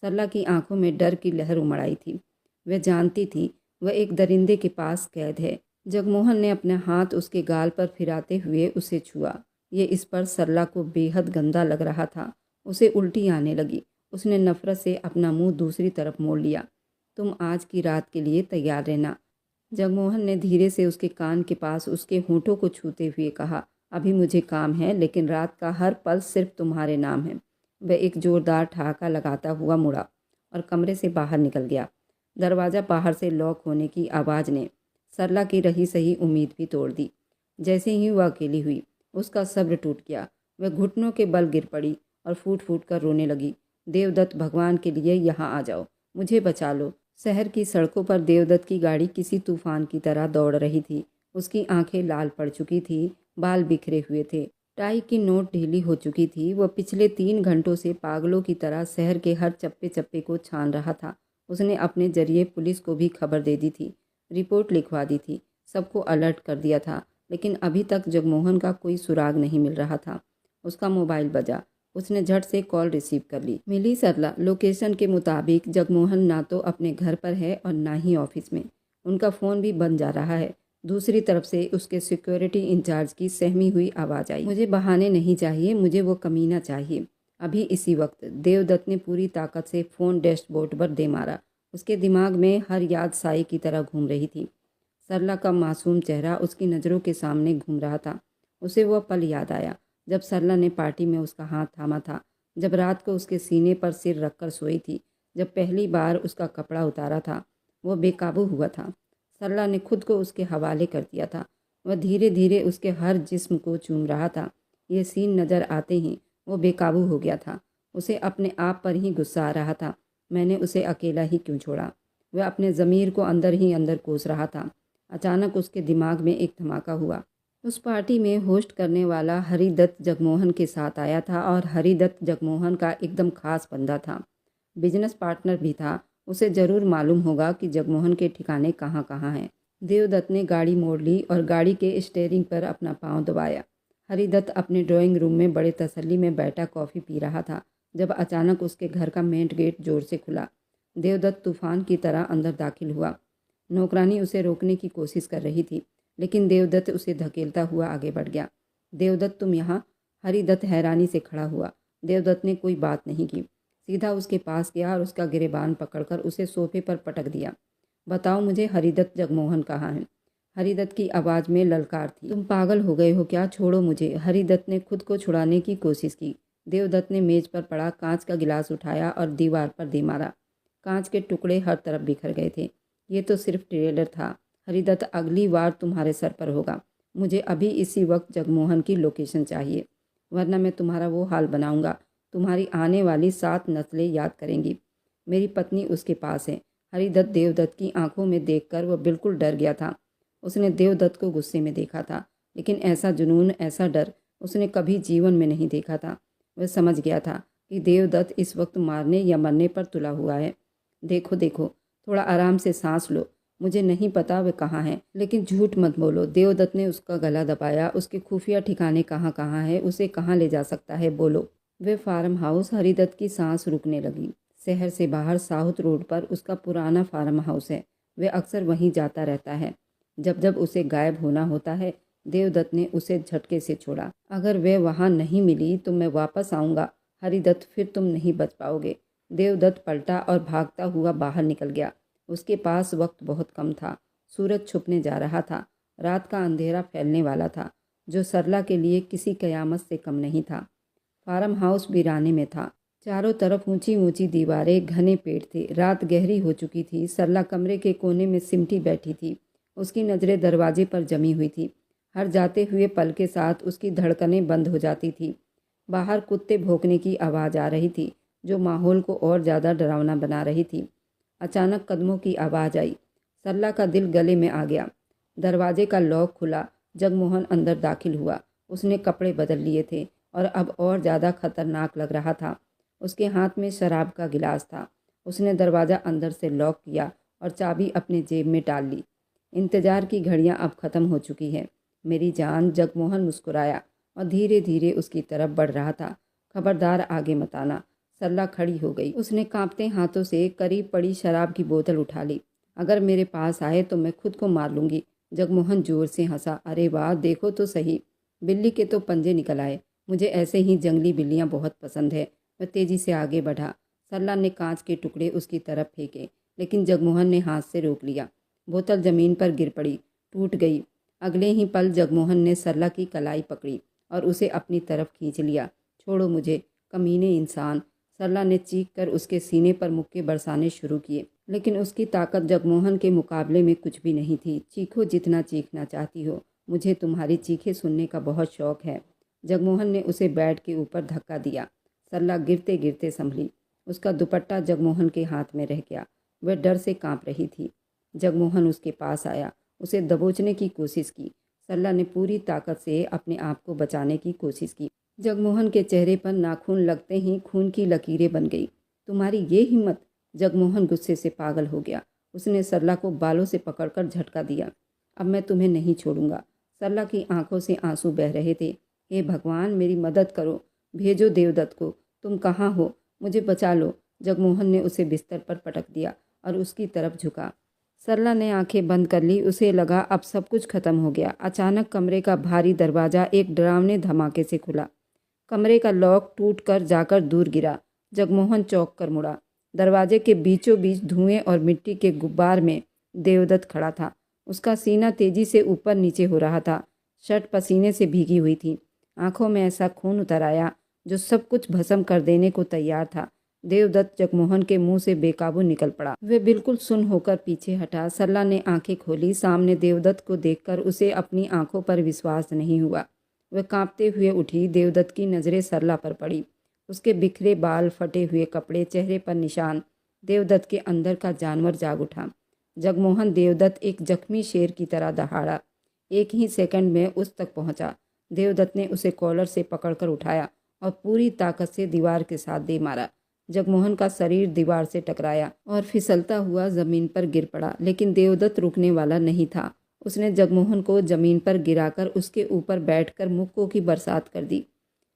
सरला की आंखों में डर की लहर उमड़ आई थी। वह जानती थी वह एक दरिंदे के पास कैद है। जगमोहन ने अपना हाथ उसके गाल पर फिराते हुए उसे छुआ। ये स्पर्श सरला को बेहद गंदा लग रहा था। उसे उल्टी आने लगी। उसने नफरत से अपना मुंह दूसरी तरफ मोड़ लिया। तुम आज की रात के लिए तैयार रहना। जगमोहन ने धीरे से उसके कान के पास उसके होठों को छूते हुए कहा, अभी मुझे काम है, लेकिन रात का हर पल सिर्फ तुम्हारे नाम है। वह एक जोरदार ठहाका लगाता हुआ मुड़ा और कमरे से बाहर निकल गया। दरवाज़ा बाहर से लॉक होने की आवाज़ ने सरला की रही सही उम्मीद भी तोड़ दी। जैसे ही वह अकेली हुई, उसका सब्र टूट गया। वह घुटनों के बल गिर पड़ी और फूट फूट कर रोने लगी। देवदत्त, भगवान के लिए यहाँ आ जाओ, मुझे बचा लो। शहर की सड़कों पर देवदत्त की गाड़ी किसी तूफान की तरह दौड़ रही थी। उसकी आंखें लाल पड़ चुकी थी, बाल बिखरे हुए थे, टाई की नोट ढीली हो चुकी थी। वह पिछले 3 घंटों से पागलों की तरह शहर के हर चप्पे चप्पे को छान रहा था। उसने अपने जरिए पुलिस को भी खबर दे दी थी, रिपोर्ट लिखवा दी थी, सबको अलर्ट कर दिया था, लेकिन अभी तक जगमोहन का कोई सुराग नहीं मिल रहा था। उसका मोबाइल बजा। उसने झट से कॉल रिसीव कर ली। मिली सरला। लोकेशन के मुताबिक जगमोहन ना तो अपने घर पर है और ना ही ऑफिस में। उनका फ़ोन भी बंद जा रहा है। दूसरी तरफ से उसके सिक्योरिटी इंचार्ज की सहमी हुई आवाज़ आई, मुझे बहाने नहीं चाहिए, मुझे वो कमीना चाहिए अभी इसी वक्त। देवदत्त ने पूरी ताकत से फ़ोन डैशबोर्ड पर दे मारा। उसके दिमाग में हर याद साई की तरह घूम रही थी। सरला का मासूम चेहरा उसकी नज़रों के सामने घूम रहा था। उसे वह पल याद आया जब सरला ने पार्टी में उसका हाथ थामा था, जब रात को उसके सीने पर सिर रखकर सोई थी, जब पहली बार उसका कपड़ा उतारा था। वह बेकाबू हुआ था। सरला ने खुद को उसके हवाले कर दिया था। वह धीरे धीरे उसके हर जिस्म को चूम रहा था। ये सीन नज़र आते ही वो बेकाबू हो गया था। उसे अपने आप पर ही गुस्सा आ रहा था। मैंने उसे अकेला ही क्यों छोड़ा? वह अपने ज़मीर को अंदर ही अंदर कोस रहा था। अचानक उसके दिमाग में एक धमाका हुआ। उस पार्टी में होस्ट करने वाला हरिदत्त जगमोहन के साथ आया था और हरिदत्त जगमोहन का एकदम खास बंदा था, बिजनेस पार्टनर भी था। उसे ज़रूर मालूम होगा कि जगमोहन के ठिकाने कहाँ कहाँ हैं। देवदत्त ने गाड़ी मोड़ ली और गाड़ी के स्टीयरिंग पर अपना पांव दबाया। हरिदत्त अपने ड्राइंग रूम में बड़े तसल्ली में बैठा कॉफ़ी पी रहा था जब अचानक उसके घर का मेन गेट जोर से खुला। देवदत्त तूफान की तरह अंदर दाखिल हुआ। नौकरानी उसे रोकने की कोशिश कर रही थी, लेकिन देवदत्त उसे धकेलता हुआ आगे बढ़ गया। देवदत्त, तुम यहाँ? हरिदत्त हैरानी से खड़ा हुआ। देवदत्त ने कोई बात नहीं की, सीधा उसके पास गया और उसका गिरेबान पकड़कर उसे सोफे पर पटक दिया। बताओ मुझे, हरिदत्त जगमोहन कहाँ है? हरिदत्त की आवाज़ में ललकार थी। तुम पागल हो गए हो क्या? छोड़ो मुझे। हरिदत्त ने खुद को छुड़ाने की कोशिश की। देवदत्त ने मेज पर पड़ा कांच का गिलास उठाया और दीवार पर दे मारा। कांच के टुकड़े हर तरफ बिखर गए थे। ये तो सिर्फ ट्रेलर था। हरिदत्त, अगली बार तुम्हारे सर पर होगा। मुझे अभी इसी वक्त जगमोहन की लोकेशन चाहिए, वरना मैं तुम्हारा वो हाल बनाऊंगा, तुम्हारी आने वाली 7 नस्लें याद करेंगी। मेरी पत्नी उसके पास है। हरिदत्त देवदत्त की आंखों में देखकर वह बिल्कुल डर गया था। उसने देवदत्त को गुस्से में देखा था, लेकिन ऐसा जुनून, ऐसा डर उसने कभी जीवन में नहीं देखा था। वह समझ गया था कि देवदत्त इस वक्त मारने या मरने पर तुला हुआ है। देखो देखो, थोड़ा आराम से सांस लो। मुझे नहीं पता वह कहाँ है, लेकिन झूठ मत बोलो। देवदत्त ने उसका गला दबाया। उसके खुफिया ठिकाने कहाँ कहाँ है, उसे कहाँ ले जा सकता है, बोलो। वे फार्म हाउस। हरिदत्त की सांस रुकने लगी। शहर से बाहर साउथ रोड पर उसका पुराना फार्म हाउस है। वह अक्सर वहीं जाता रहता है जब जब उसे गायब होना होता है। देवदत्त ने उसे झटके से छोड़ा। अगर वह वहाँ नहीं मिली तो मैं वापस आऊँगा हरिदत्त, फिर तुम नहीं बच पाओगे। देवदत्त पलटा और भागता हुआ बाहर निकल गया। उसके पास वक्त बहुत कम था। सूरज छुपने जा रहा था। रात का अंधेरा फैलने वाला था, जो सरला के लिए किसी कयामत से कम नहीं था। फार्म हाउस वीराने में था। चारों तरफ ऊंची ऊंची दीवारें, घने पेड़ थे। रात गहरी हो चुकी थी। सरला कमरे के कोने में सिमटी बैठी थी। उसकी नज़रें दरवाजे पर जमी हुई थी। हर जाते हुए पल के साथ उसकी धड़कनें बंद हो जाती थी। बाहर कुत्ते भौंकने की आवाज़ आ रही थी, जो माहौल को और ज़्यादा डरावना बना रही थी। अचानक कदमों की आवाज़ आई। सरला का दिल गले में आ गया। दरवाजे का लॉक खुला। जगमोहन अंदर दाखिल हुआ। उसने कपड़े बदल लिए थे और अब और ज़्यादा खतरनाक लग रहा था। उसके हाथ में शराब का गिलास था। उसने दरवाज़ा अंदर से लॉक किया और चाबी अपने जेब में डाल ली। इंतज़ार की घड़ियां अब ख़त्म हो चुकी है मेरी जान। जगमोहन मुस्कुराया और धीरे धीरे उसकी तरफ बढ़ रहा था। खबरदार, आगे मत आना। सरला खड़ी हो गई। उसने कांपते हाथों से करीब पड़ी शराब की बोतल उठा ली। अगर मेरे पास आए तो मैं खुद को मार लूँगी। जगमोहन जोर से हंसा। अरे वाह, देखो तो सही, बिल्ली के तो पंजे निकल आए। मुझे ऐसे ही जंगली बिल्लियाँ बहुत पसंद है। वह तेज़ी से आगे बढ़ा। सरला ने कांच के टुकड़े उसकी तरफ फेंके, लेकिन जगमोहन ने हाथ से रोक लिया। बोतल ज़मीन पर गिर पड़ी, टूट गई। अगले ही पल जगमोहन ने सरला की कलाई पकड़ी और उसे अपनी तरफ खींच लिया। छोड़ो मुझे, कमीने इंसान। सरला ने चीख कर उसके सीने पर मुक्के बरसाने शुरू किए, लेकिन उसकी ताकत जगमोहन के मुकाबले में कुछ भी नहीं थी। चीखो जितना चीखना चाहती हो, मुझे तुम्हारी चीखें सुनने का बहुत शौक है। जगमोहन ने उसे बेड के ऊपर धक्का दिया। सरला गिरते गिरते संभली। उसका दुपट्टा जगमोहन के हाथ में रह गया। वह डर से कांप रही थी। जगमोहन उसके पास आया, उसे दबोचने की कोशिश की। सरला ने पूरी ताकत से अपने आप को बचाने की कोशिश की। जगमोहन के चेहरे पर नाखून लगते ही खून की लकीरें बन गई। तुम्हारी ये हिम्मत! जगमोहन गुस्से से पागल हो गया। उसने सरला को बालों से पकड़कर झटका दिया। अब मैं तुम्हें नहीं छोड़ूंगा। सरला की आंखों से आंसू बह रहे थे। हे भगवान, मेरी मदद करो, भेजो देवदत्त को। तुम कहाँ हो? मुझे बचा लो। जगमोहन ने उसे बिस्तर पर पटक दिया और उसकी तरफ झुका। सरला ने आंखें बंद कर ली। उसे लगा अब सब कुछ खत्म हो गया। अचानक कमरे का भारी दरवाज़ा एक डरावने धमाके से खुला। कमरे का लॉक टूटकर जाकर दूर गिरा। जगमोहन चौंक कर मुड़ा। दरवाजे के बीचों बीच धुएं और मिट्टी के गुब्बार में देवदत्त खड़ा था। उसका सीना तेजी से ऊपर नीचे हो रहा था। शर्ट पसीने से भीगी हुई थी। आंखों में ऐसा खून उतर आया जो सब कुछ भस्म कर देने को तैयार था। देवदत्त जगमोहन के मुंह से बेकाबू निकल पड़ा। वे बिल्कुल सुन्न होकर पीछे हटा। सरला ने आंखें खोली। सामने देवदत्त को देखकर उसे अपनी आंखों पर विश्वास नहीं हुआ। वह कांपते हुए उठी। देवदत्त की नज़रें सरला पर पड़ी। उसके बिखरे बाल, फटे हुए कपड़े, चेहरे पर निशान। देवदत्त के अंदर का जानवर जाग उठा। जगमोहन देवदत्त एक जख्मी शेर की तरह दहाड़ा। एक ही सेकंड में उस तक पहुंचा। देवदत्त ने उसे कॉलर से पकड़कर उठाया और पूरी ताकत से दीवार के साथ दे मारा। जगमोहन का शरीर दीवार से टकराया और फिसलता हुआ जमीन पर गिर पड़ा, लेकिन देवदत्त रुकने वाला नहीं था। उसने जगमोहन को जमीन पर गिराकर उसके ऊपर बैठकर मुक्कों की बरसात कर दी।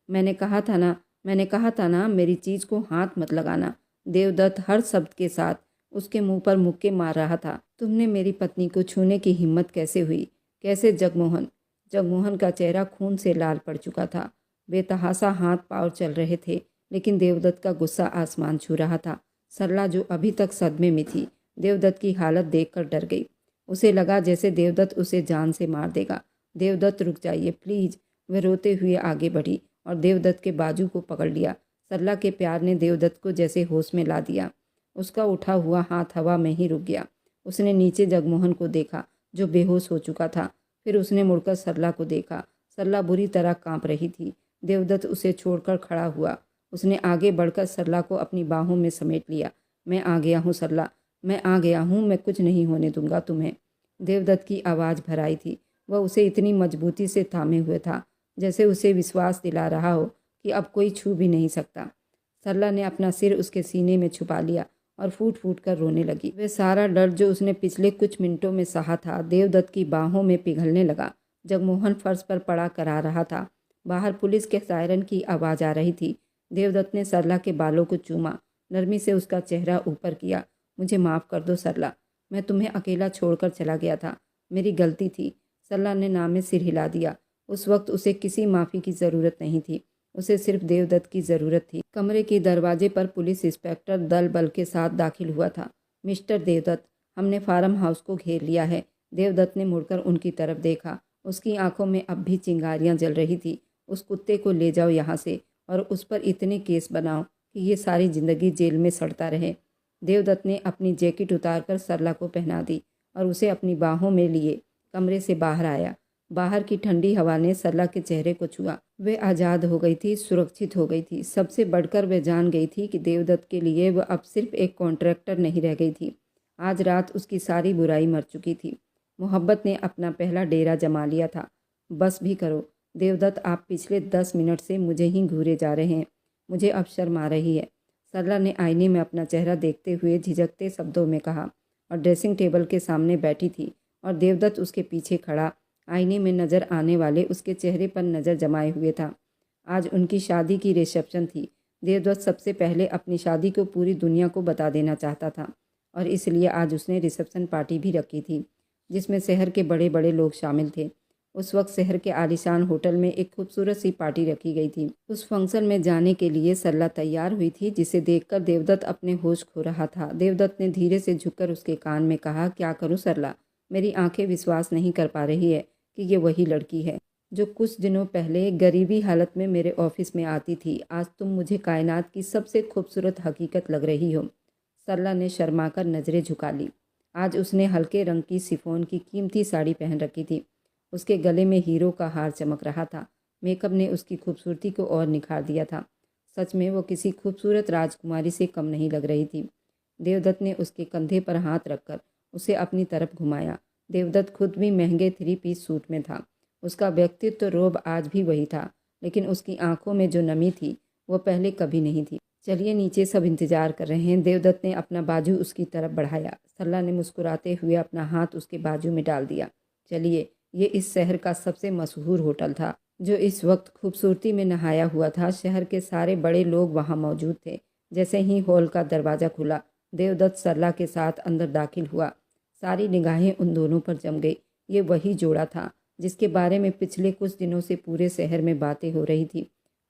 मैंने कहा था ना मेरी चीज को हाथ मत लगाना। देवदत्त हर शब्द के साथ उसके मुंह पर मुक्के मार रहा था। तुमने मेरी पत्नी को छूने की हिम्मत कैसे हुई? कैसे जगमोहन? जगमोहन का चेहरा खून से लाल पड़ चुका था। बेतहासा हाथ पांव चल रहे थे, लेकिन देवदत्त का गुस्सा आसमान छू रहा था। सरला, जो अभी तक सदमे में थी, देवदत्त की हालत देखकर डर गई। उसे लगा जैसे देवदत्त उसे जान से मार देगा। देवदत्त, रुक जाइए प्लीज। वह रोते हुए आगे बढ़ी और देवदत्त के बाजू को पकड़ लिया। सरला के प्यार ने देवदत्त को जैसे होश में ला दिया। उसका उठा हुआ हाथ हवा में ही रुक गया। उसने नीचे जगमोहन को देखा, जो बेहोश हो चुका था। फिर उसने मुड़कर सरला को देखा। सरला बुरी तरह कांप रही थी। देवदत्त उसे छोड़कर खड़ा हुआ। उसने आगे बढ़कर सरला को अपनी बाहों में समेट लिया। मैं आ गया हूँ सरला, मैं आ गया हूँ, मैं कुछ नहीं होने दूंगा तुम्हें। देवदत्त की आवाज़ भराई थी। वह उसे इतनी मजबूती से थामे हुए था जैसे उसे विश्वास दिला रहा हो कि अब कोई छू भी नहीं सकता। सरला ने अपना सिर उसके सीने में छुपा लिया और फूट फूट कर रोने लगी। वह सारा डर जो उसने पिछले कुछ मिनटों में सहा था, देवदत्त की बाहों में पिघलने लगा। जगमोहन फर्श पर पड़ा करा रहा था। बाहर पुलिस के सायरन की आवाज़ आ रही थी। देवदत्त ने सरला के बालों को चूमा, नरमी से उसका चेहरा ऊपर किया। मुझे माफ़ कर दो सरला, मैं तुम्हें अकेला छोड़कर चला गया था, मेरी गलती थी। सरला ने नाम में सिर हिला दिया। उस वक्त उसे किसी माफ़ी की ज़रूरत नहीं थी, उसे सिर्फ देवदत्त की ज़रूरत थी। कमरे के दरवाजे पर पुलिस इंस्पेक्टर दल बल के साथ दाखिल हुआ था। मिस्टर देवदत्त, हमने फार्म हाउस को घेर लिया है। देवदत्त ने मुड़कर उनकी तरफ देखा। उसकी आंखों में अब भी चिंगारियां जल रही थी। उस कुत्ते को ले जाओ यहाँ से और उस पर इतने केस बनाओ कि ये सारी जिंदगी जेल में सड़ता रहे। देवदत्त ने अपनी जैकेट उतारकर सरला को पहना दी और उसे अपनी बाहों में लिए कमरे से बाहर आया। बाहर की ठंडी हवा ने सरला के चेहरे को छुआ। वे आज़ाद हो गई थी, सुरक्षित हो गई थी। सबसे बढ़कर वे जान गई थी कि देवदत्त के लिए वह अब सिर्फ एक कॉन्ट्रैक्टर नहीं रह गई थी। आज रात उसकी सारी बुराई मर चुकी थी। मोहब्बत ने अपना पहला डेरा जमा लिया था। बस भी करो देवदत्त, आप पिछले 10 मिनट से मुझे ही घूरे जा रहे हैं। मुझे अब शर्म आ रही है। सरला ने आईने में अपना चेहरा देखते हुए झिझकते शब्दों में कहा और ड्रेसिंग टेबल के सामने बैठी थी और देवदत्त उसके पीछे खड़ा आईने में नज़र आने वाले उसके चेहरे पर नज़र जमाए हुए था। आज उनकी शादी की रिसेप्शन थी। देवदत्त सबसे पहले अपनी शादी को पूरी दुनिया को बता देना चाहता था और इसलिए आज उसने रिसेप्शन पार्टी भी रखी थी, जिसमें शहर के बड़े बड़े लोग शामिल थे। उस वक्त शहर के आलीशान होटल में एक खूबसूरत सी पार्टी रखी गई थी। उस फंक्शन में जाने के लिए सरला तैयार हुई थी, जिसे देखकर देवदत्त अपने होश खो रहा था। देवदत्त ने धीरे से झुककर उसके कान में कहा, क्या करूं सरला, मेरी आंखें विश्वास नहीं कर पा रही है कि ये वही लड़की है जो कुछ दिनों पहले गरीबी हालत में मेरे ऑफिस में आती थी। आज तुम मुझे कायनात की सबसे खूबसूरत हकीकत लग रही हो। सरला ने शर्माकर नज़रें झुका ली। आज उसने हल्के रंग की शिफॉन की कीमती साड़ी पहन रखी थी। उसके गले में हीरो का हार चमक रहा था। मेकअप ने उसकी खूबसूरती को और निखार दिया था। सच में वो किसी खूबसूरत राजकुमारी से कम नहीं लग रही थी। देवदत्त ने उसके कंधे पर हाथ रखकर उसे अपनी तरफ घुमाया। देवदत्त खुद भी महंगे 3 पीस सूट में था। उसका व्यक्तित्व रोब आज भी वही था, लेकिन उसकी आंखों में जो नमी थी वो पहले कभी नहीं थी। चलिए नीचे, सब इंतजार कर रहे हैं। देवदत्त ने अपना बाजू उसकी तरफ बढ़ाया। सरला ने मुस्कुराते हुए अपना हाथ उसके बाजू में डाल दिया। चलिए, ये इस शहर का सबसे मशहूर होटल था, जो इस वक्त खूबसूरती में नहाया हुआ था। शहर के सारे बड़े लोग वहाँ मौजूद थे। जैसे ही हॉल का दरवाज़ा खुला, देवदत्त सरला के साथ अंदर दाखिल हुआ। सारी निगाहें उन दोनों पर जम गई। ये वही जोड़ा था जिसके बारे में पिछले कुछ दिनों से पूरे शहर में बातें हो रही थी,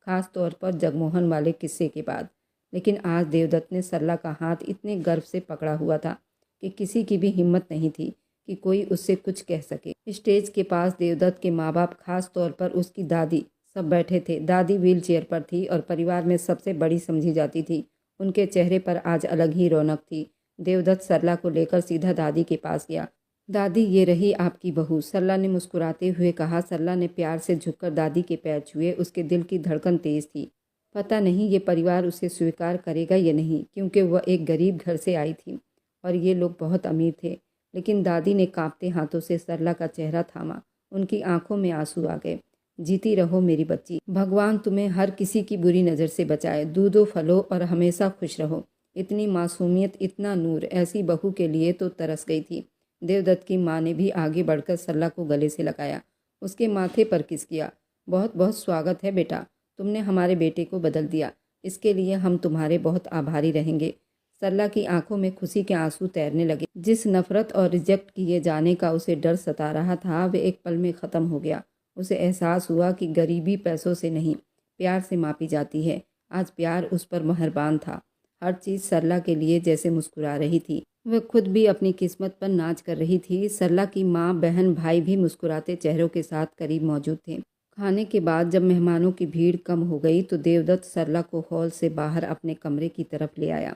खास तौर पर जगमोहन वाले किस्से के बाद। लेकिन आज देवदत्त ने सरला का हाथ इतने गर्व से पकड़ा हुआ था कि किसी की भी हिम्मत नहीं थी कि कोई उससे कुछ कह सके। स्टेज के पास देवदत्त के माँ बाप, खास तौर पर उसकी दादी, सब बैठे थे। दादी व्हील चेयर पर थी और परिवार में सबसे बड़ी समझी जाती थी। उनके चेहरे पर आज अलग ही रौनक थी। देवदत्त सरला को लेकर सीधा दादी के पास गया। दादी, ये रही आपकी बहू, सरला ने मुस्कुराते हुए कहा। सरला ने प्यार से झुककर दादी के पैर छुए। उसके दिल की धड़कन तेज थी। पता नहीं ये परिवार उसे स्वीकार करेगा या नहीं, क्योंकि वह एक गरीब घर से आई थी और ये लोग बहुत अमीर थे। लेकिन दादी ने कांपते हाथों से सरला का चेहरा थामा। उनकी आंखों में आंसू आ गए। जीती रहो मेरी बच्ची। भगवान तुम्हें हर किसी की बुरी नज़र से बचाए। दूधो फलो और हमेशा खुश रहो। इतनी मासूमियत, इतना नूर, ऐसी बहू के लिए तो तरस गई थी। देवदत्त की माँ ने भी आगे बढ़कर सरला को गले से लगाया, उसके माथे पर किस किया। बहुत बहुत स्वागत है बेटा, तुमने हमारे बेटे को बदल दिया। इसके लिए हम तुम्हारे बहुत आभारी रहेंगे। सरला की आंखों में खुशी के आंसू तैरने लगे। जिस नफरत और रिजेक्ट किए जाने का उसे डर सता रहा था, वे एक पल में ख़त्म हो गया। उसे एहसास हुआ कि गरीबी पैसों से नहीं, प्यार से मापी जाती है। आज प्यार उस पर मेहरबान था। हर चीज़ सरला के लिए जैसे मुस्कुरा रही थी। वह खुद भी अपनी किस्मत पर नाच कर रही थी। सरला की माँ, बहन, भाई भी मुस्कुराते चेहरों के साथ करीब मौजूद थे। खाने के बाद जब मेहमानों की भीड़ कम हो गई तो देवदत्त सरला को हॉल से बाहर अपने कमरे की तरफ ले आया।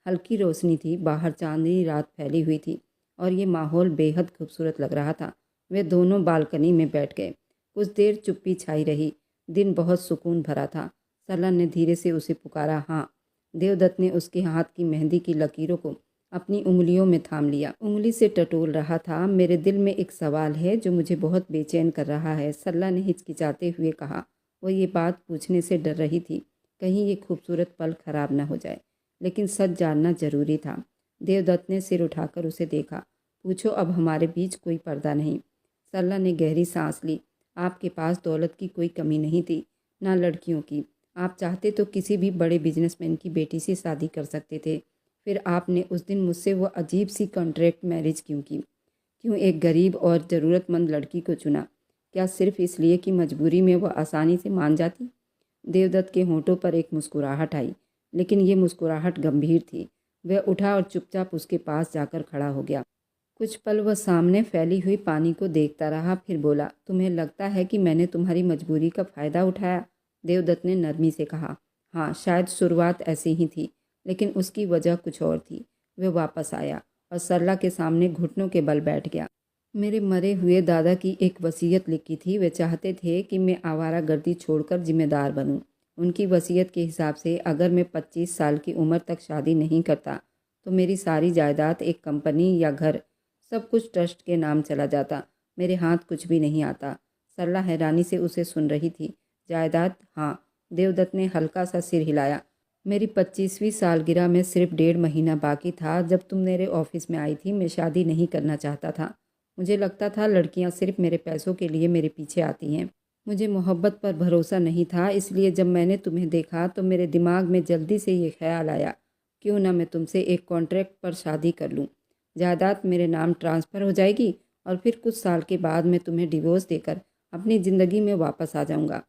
हल्की रोशनी थी, बाहर चांदनी रात फैली हुई थी और ये माहौल बेहद खूबसूरत लग रहा था। वे दोनों बालकनी में बैठ गए। कुछ देर चुप्पी छाई रही। दिन बहुत सुकून भरा था। सरला ने धीरे से उसे पुकारा, हाँ। देवदत्त ने उसके हाथ की मेहंदी की लकीरों को अपनी उंगलियों में थाम लिया। उंगली से टटोल रहा था। मेरे दिल में एक सवाल है जो मुझे बहुत बेचैन कर रहा है, सरला ने हिचकिचाते हुए कहा। वो ये बात पूछने से डर रही थी, कहीं ये खूबसूरत पल खराब न हो जाए, लेकिन सच जानना जरूरी था। देवदत्त ने सिर उठाकर उसे देखा। पूछो, अब हमारे बीच कोई पर्दा नहीं। सरला ने गहरी सांस ली। आपके पास दौलत की कोई कमी नहीं थी, ना लड़कियों की। आप चाहते तो किसी भी बड़े बिजनेसमैन की बेटी से शादी कर सकते थे। फिर आपने उस दिन मुझसे वो अजीब सी कॉन्ट्रैक्ट मैरिज क्यों की? क्यों एक गरीब और ज़रूरतमंद लड़की को चुना? क्या सिर्फ इसलिए कि मजबूरी में वह आसानी से मान जाती? देवदत्त के होंठों पर एक मुस्कुराहट आई, लेकिन ये मुस्कुराहट गंभीर थी। वह उठा और चुपचाप उसके पास जाकर खड़ा हो गया। कुछ पल वह सामने फैली हुई पानी को देखता रहा, फिर बोला, तुम्हें लगता है कि मैंने तुम्हारी मजबूरी का फ़ायदा उठाया? देवदत्त ने नरमी से कहा, हाँ, शायद शुरुआत ऐसी ही थी, लेकिन उसकी वजह कुछ और थी। वह वापस आया और सरला के सामने घुटनों के बल बैठ गया। मेरे मरे हुए दादा की एक वसीयत लिखी थी। वे चाहते थे कि मैं आवारागर्दी छोड़कर जिम्मेदार बनूं। उनकी वसीयत के हिसाब से अगर मैं 25 साल की उम्र तक शादी नहीं करता तो मेरी सारी जायदाद, एक कंपनी या घर, सब कुछ ट्रस्ट के नाम चला जाता। मेरे हाथ कुछ भी नहीं आता। सरला हैरानी से उसे सुन रही थी। जायदाद? हाँ। देवदत्त ने हल्का सा सिर हिलाया। मेरी 25वीं सालगिरह में सिर्फ 1.5 महीना बाकी था जब तुम मेरे ऑफिस में आई थी। मैं शादी नहीं करना चाहता था। मुझे लगता था लड़कियां सिर्फ मेरे पैसों के लिए मेरे पीछे आती हैं। मुझे मोहब्बत पर भरोसा नहीं था, इसलिए जब मैंने तुम्हें देखा तो मेरे दिमाग में जल्दी से ये ख्याल आया, क्यों ना मैं तुमसे एक कॉन्ट्रैक्ट पर शादी कर लूँ। जायदाद मेरे नाम ट्रांसफ़र हो जाएगी और फिर कुछ साल के बाद मैं तुम्हें डिवोर्स देकर अपनी ज़िंदगी में वापस आ जाऊँगा।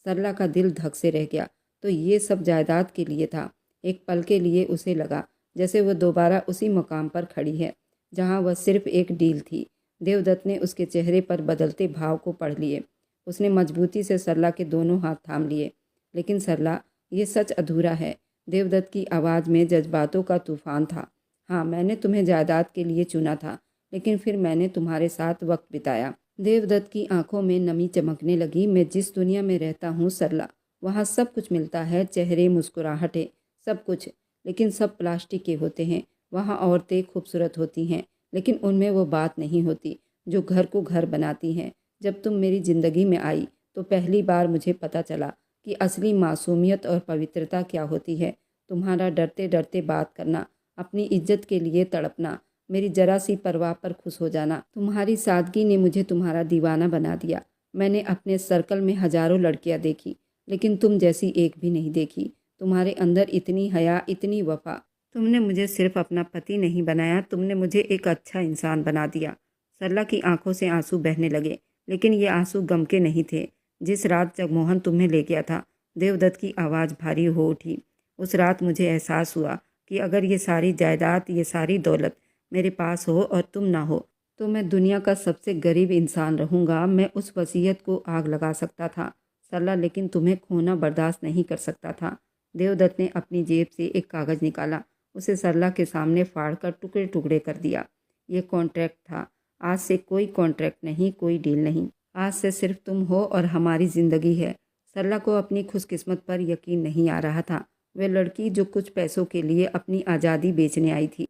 सरला का दिल धक से रह गया। तो ये सब जायदाद के लिए था? एक पल के लिए उसे लगा जैसे वह दोबारा उसी मुकाम पर खड़ी है जहाँ वह सिर्फ एक डील थी। देवदत्त ने उसके चेहरे पर बदलते भाव को पढ़ लिए। उसने मजबूती से सरला के दोनों हाथ थाम लिए। लेकिन सरला, ये सच अधूरा है। देवदत्त की आवाज़ में जज्बातों का तूफान था। हाँ, मैंने तुम्हें जायदाद के लिए चुना था, लेकिन फिर मैंने तुम्हारे साथ वक्त बिताया। देवदत्त की आंखों में नमी चमकने लगी। मैं जिस दुनिया में रहता हूँ सरला, वहाँ सब कुछ मिलता है, चेहरे, मुस्कुराहटें, सब कुछ, लेकिन सब प्लास्टिक के होते हैं। वहाँ औरतें खूबसूरत होती हैं, लेकिन उनमें वो बात नहीं होती जो घर को घर बनाती हैं। जब तुम मेरी ज़िंदगी में आई तो पहली बार मुझे पता चला कि असली मासूमियत और पवित्रता क्या होती है। तुम्हारा डरते डरते बात करना, अपनी इज्जत के लिए तड़पना, मेरी जरा सी परवाह पर खुश हो जाना। तुम्हारी सादगी ने मुझे तुम्हारा दीवाना बना दिया। मैंने अपने सर्कल में हजारों लड़कियां देखी, लेकिन तुम जैसी एक भी नहीं देखी। तुम्हारे अंदर इतनी हया, इतनी वफा। तुमने मुझे सिर्फ अपना पति नहीं बनाया, तुमने मुझे एक अच्छा इंसान बना दिया। सरला की आंखों से आंसू बहने लगे, लेकिन ये आंसू गम के नहीं थे। जिस रात जगमोहन तुम्हें ले गया था, देवदत्त की आवाज़ भारी हो उठी। उस रात मुझे एहसास हुआ कि अगर ये सारी जायदाद, ये सारी दौलत मेरे पास हो और तुम ना हो, तो मैं दुनिया का सबसे गरीब इंसान रहूँगा। मैं उस वसीयत को आग लगा सकता था सरला, लेकिन तुम्हें खोना बर्दाश्त नहीं कर सकता था। देवदत्त ने अपनी जेब से एक कागज़ निकाला, उसे सरला के सामने फाड़कर टुकड़े टुकड़े कर दिया। ये कॉन्ट्रैक्ट था। आज से कोई कॉन्ट्रैक्ट नहीं, कोई डील नहीं। आज से सिर्फ तुम हो और हमारी ज़िंदगी है। सरला को अपनी खुशकिस्मत पर यकीन नहीं आ रहा था। वह लड़की जो कुछ पैसों के लिए अपनी आज़ादी बेचने आई थी,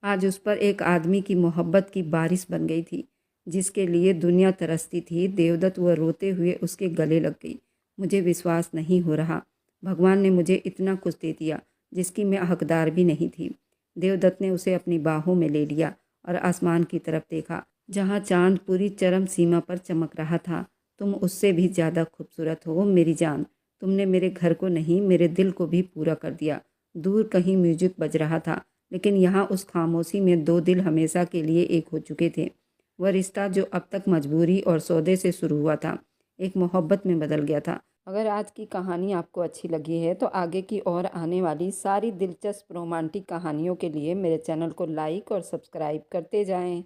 आज उस पर एक आदमी की मोहब्बत की बारिश बन गई थी। जिसके लिए दुनिया तरसती थी, देवदत्त वह रोते हुए उसके गले लग गई। मुझे विश्वास नहीं हो रहा, भगवान ने मुझे इतना कुछ दे दिया जिसकी मैं हकदार भी नहीं थी। देवदत्त ने उसे अपनी बाहों में ले लिया और आसमान की तरफ देखा, जहाँ चांद पूरी चरम सीमा पर चमक रहा था। तुम उससे भी ज़्यादा खूबसूरत हो मेरी जान। तुमने मेरे घर को नहीं, मेरे दिल को भी पूरा कर दिया। दूर कहीं म्यूजिक बज रहा था, लेकिन यहाँ उस खामोशी में दो दिल हमेशा के लिए एक हो चुके थे। वह रिश्ता जो अब तक मजबूरी और सौदे से शुरू हुआ था, एक मोहब्बत में बदल गया था। अगर आज की कहानी आपको अच्छी लगी है तो आगे की और आने वाली सारी दिलचस्प रोमांटिक कहानियों के लिए मेरे चैनल को लाइक और सब्सक्राइब करते जाएं।